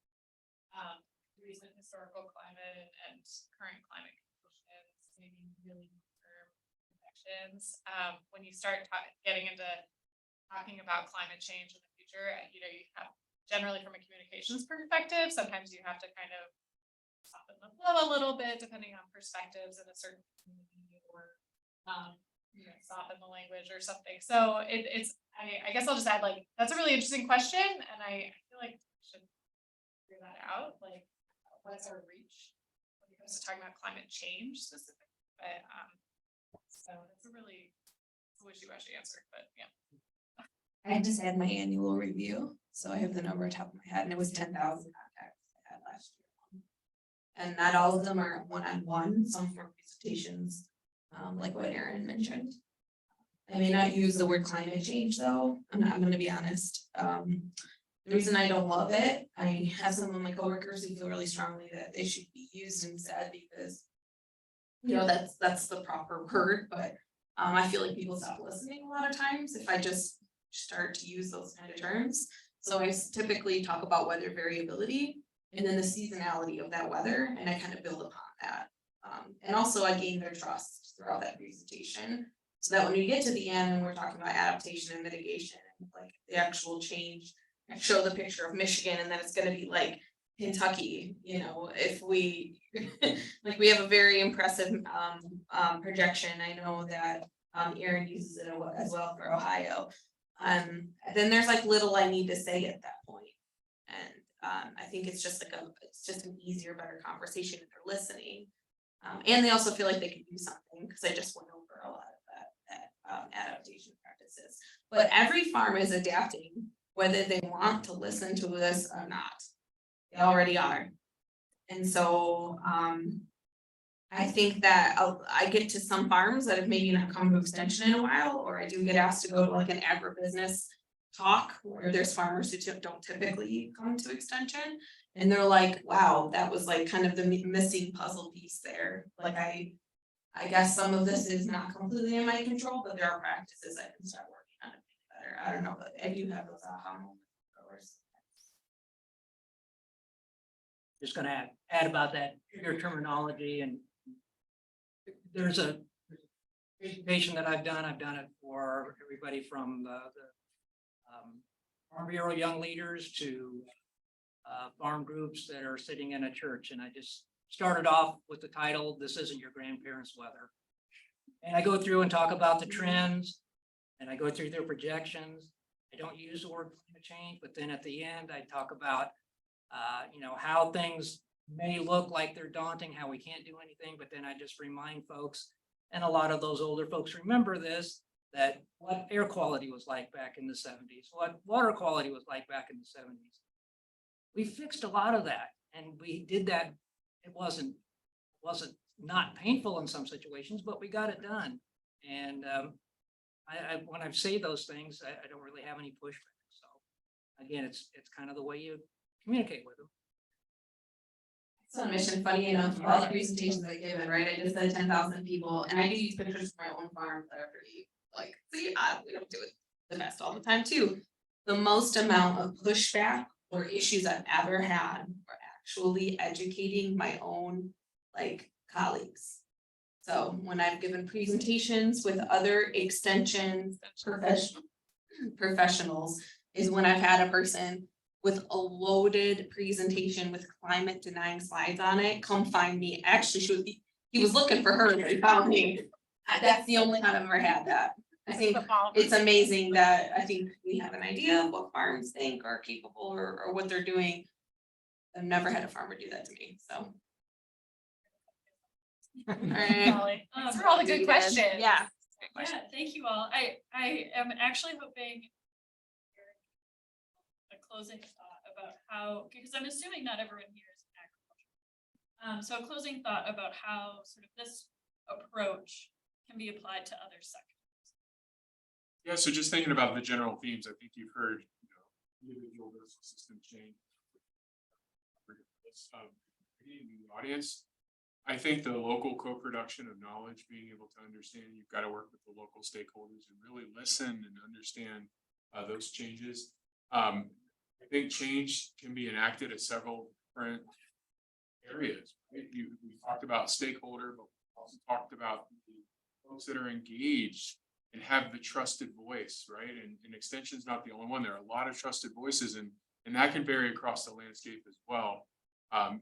recent historical climate and current climate conditions, maybe really long-term projections, when you start getting into talking about climate change in the future, you have generally from a communications perspective, sometimes you have to kind of soften the blow a little bit depending on perspectives in a certain community or soften the language or something. So I guess I'll just add that's a really interesting question, and I feel like we should figure that out. Like, what's our reach when it comes to talking about climate change specifically? But so it's a really wishy-washy answer, but yeah. I just had my annual review, so I have the number on top of my head, and it was 10,000 contacts I had last year. And not all of them are one-on-one, some for presentations, like what Erin mentioned. I may not use the word climate change though, I'm gonna be honest. The reason I don't love it, I have some of my coworkers who feel really strongly that they should be used instead because that's the proper word, but I feel like people stop listening a lot of times if I just start to use those kind of terms. So I typically talk about weather variability and then the seasonality of that weather, and I kind of build upon that. And also I gain their trust throughout that presentation, so that when we get to the end and we're talking about adaptation and mitigation, like the actual change, I show the picture of Michigan, and then it's gonna be like Kentucky, if we, like we have a very impressive projection. I know that Erin uses it as well for Ohio. Then there's like little I need to say at that point. And I think it's just it's just an easier, better conversation if they're listening. And they also feel like they can do something because I just went over a lot of that adaptation practices. But every farm is adapting, whether they want to listen to this or not. They already are. And so I think that I get to some farms that have maybe not come to extension in a while, or I do get asked to go to like an agribusiness talk where there's farmers who don't typically come to extension. And they're like, wow, that was like kind of the missing puzzle piece there. Like I guess some of this is not completely in my control, but there are practices I can start working on it better. I don't know, but I do have those aha moments. Just gonna add about that, your terminology, and there's a presentation that I've done it for everybody from the Farm Bureau young leaders to farm groups that are sitting in a church, and I just started off with the title, "This Isn't Your Grandparents' Weather." And I go through and talk about the trends, and I go through their projections. I don't use the word climate change, but then at the end, I talk about how things may look like they're daunting, how we can't do anything, but then I just remind folks, and a lot of those older folks remember this, that what air quality was like back in the 70s, what water quality was like back in the 70s. We fixed a lot of that, and we did that. It wasn't not painful in some situations, but we got it done. And when I say those things, I don't really have any pushback. So again, it's kind of the way you communicate with them. So on mission, funny enough, all the presentations I give, right? I just said 10,000 people, and I do use pictures from my own farm that are pretty we don't do it the best all the time too. The most amount of pushback or issues I've ever had were actually educating my own colleagues. So when I've given presentations with other extension professionals is when I've had a person with a loaded presentation with climate denying slides on it, come find me. Actually, he was looking for her and he found me. That's the only time I've ever had that. I think it's amazing that I think we have an idea of what farms think are capable or what they're doing. I've never had a farmer do that to me, so. All right. Thanks for all the good questions. Yeah. Yeah, thank you all. I am actually hoping a closing thought about how, because I'm assuming not everyone here is in agriculture. So a closing thought about how sort of this approach can be applied to other sectors. Yeah, so just thinking about the general themes, I think you've heard, individual versus system change. The audience, I think the local co-production of knowledge, being able to understand, you've got to work with the local stakeholders and really listen and understand those changes. I think change can be enacted at several different areas. Right? We talked about stakeholder, but we also talked about the folks that are engaged and have the trusted voice, right? And Extension's not the only one. There are a lot of trusted voices, and that can vary across the landscape as well.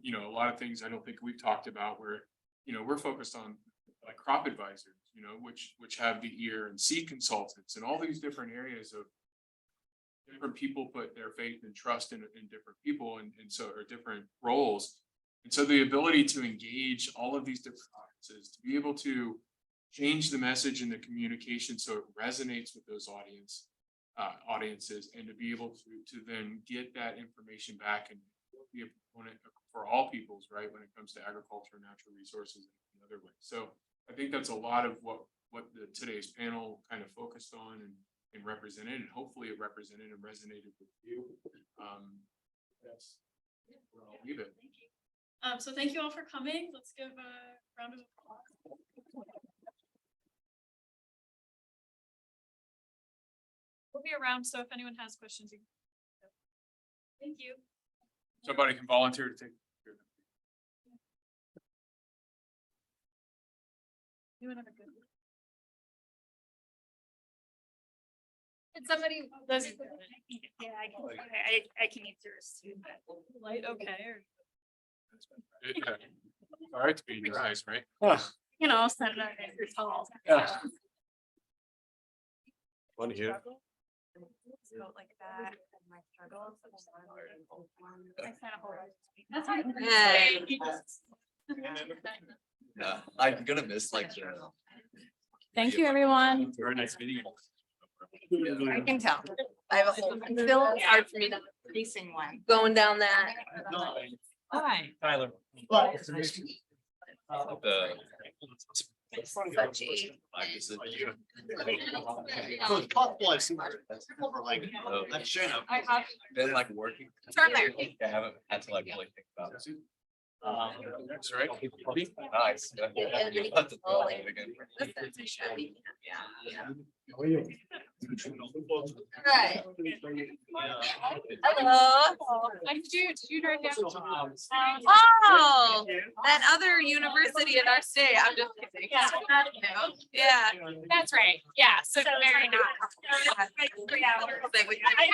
You know, a lot of things I don't think we've talked about where, you know, we're focused on like crop advisors, you know, which have the ear, and seed consultants, and all these different areas of different people put their faith and trust in different people, and so or different roles. And so the ability to engage all of these different audiences, to be able to change the message and the communication so it resonates with those audiences, and to be able to then get that information back and be a proponent for all peoples, right, when it comes to agriculture, natural resources, and other ways. So I think that's a lot of what today's panel kind of focused on and represented, and hopefully it represented and resonated with you. That's where I'll leave it. So thank you all for coming. Let's give a round of applause. We'll be around, so if anyone has questions, you can. Thank you. Somebody can volunteer to take. You have a good one. Did somebody? Yeah, I can use yours too. Light, okay, or. Yeah. All right, to be in your eyes, right? You know, send it if you're tall. Yeah. One here. So like that, my struggles. That's right. Yeah, I'm gonna miss like the. Thank you, everyone. Very nice meeting you. I can tell. I have a whole, it's still hard for me to pacing one, going down that. Hi. Tyler. The Such a. like this is. So it's possible I've seen that for like, I'm sure. I have. Been like working. Turn there. I haven't had to like really think about it. That's right. Nice. Right. Hello. Did you drive down? Oh, that other university in our state. I'm just kidding. Yeah. That's right. Yeah, so very nice. 3 hours. I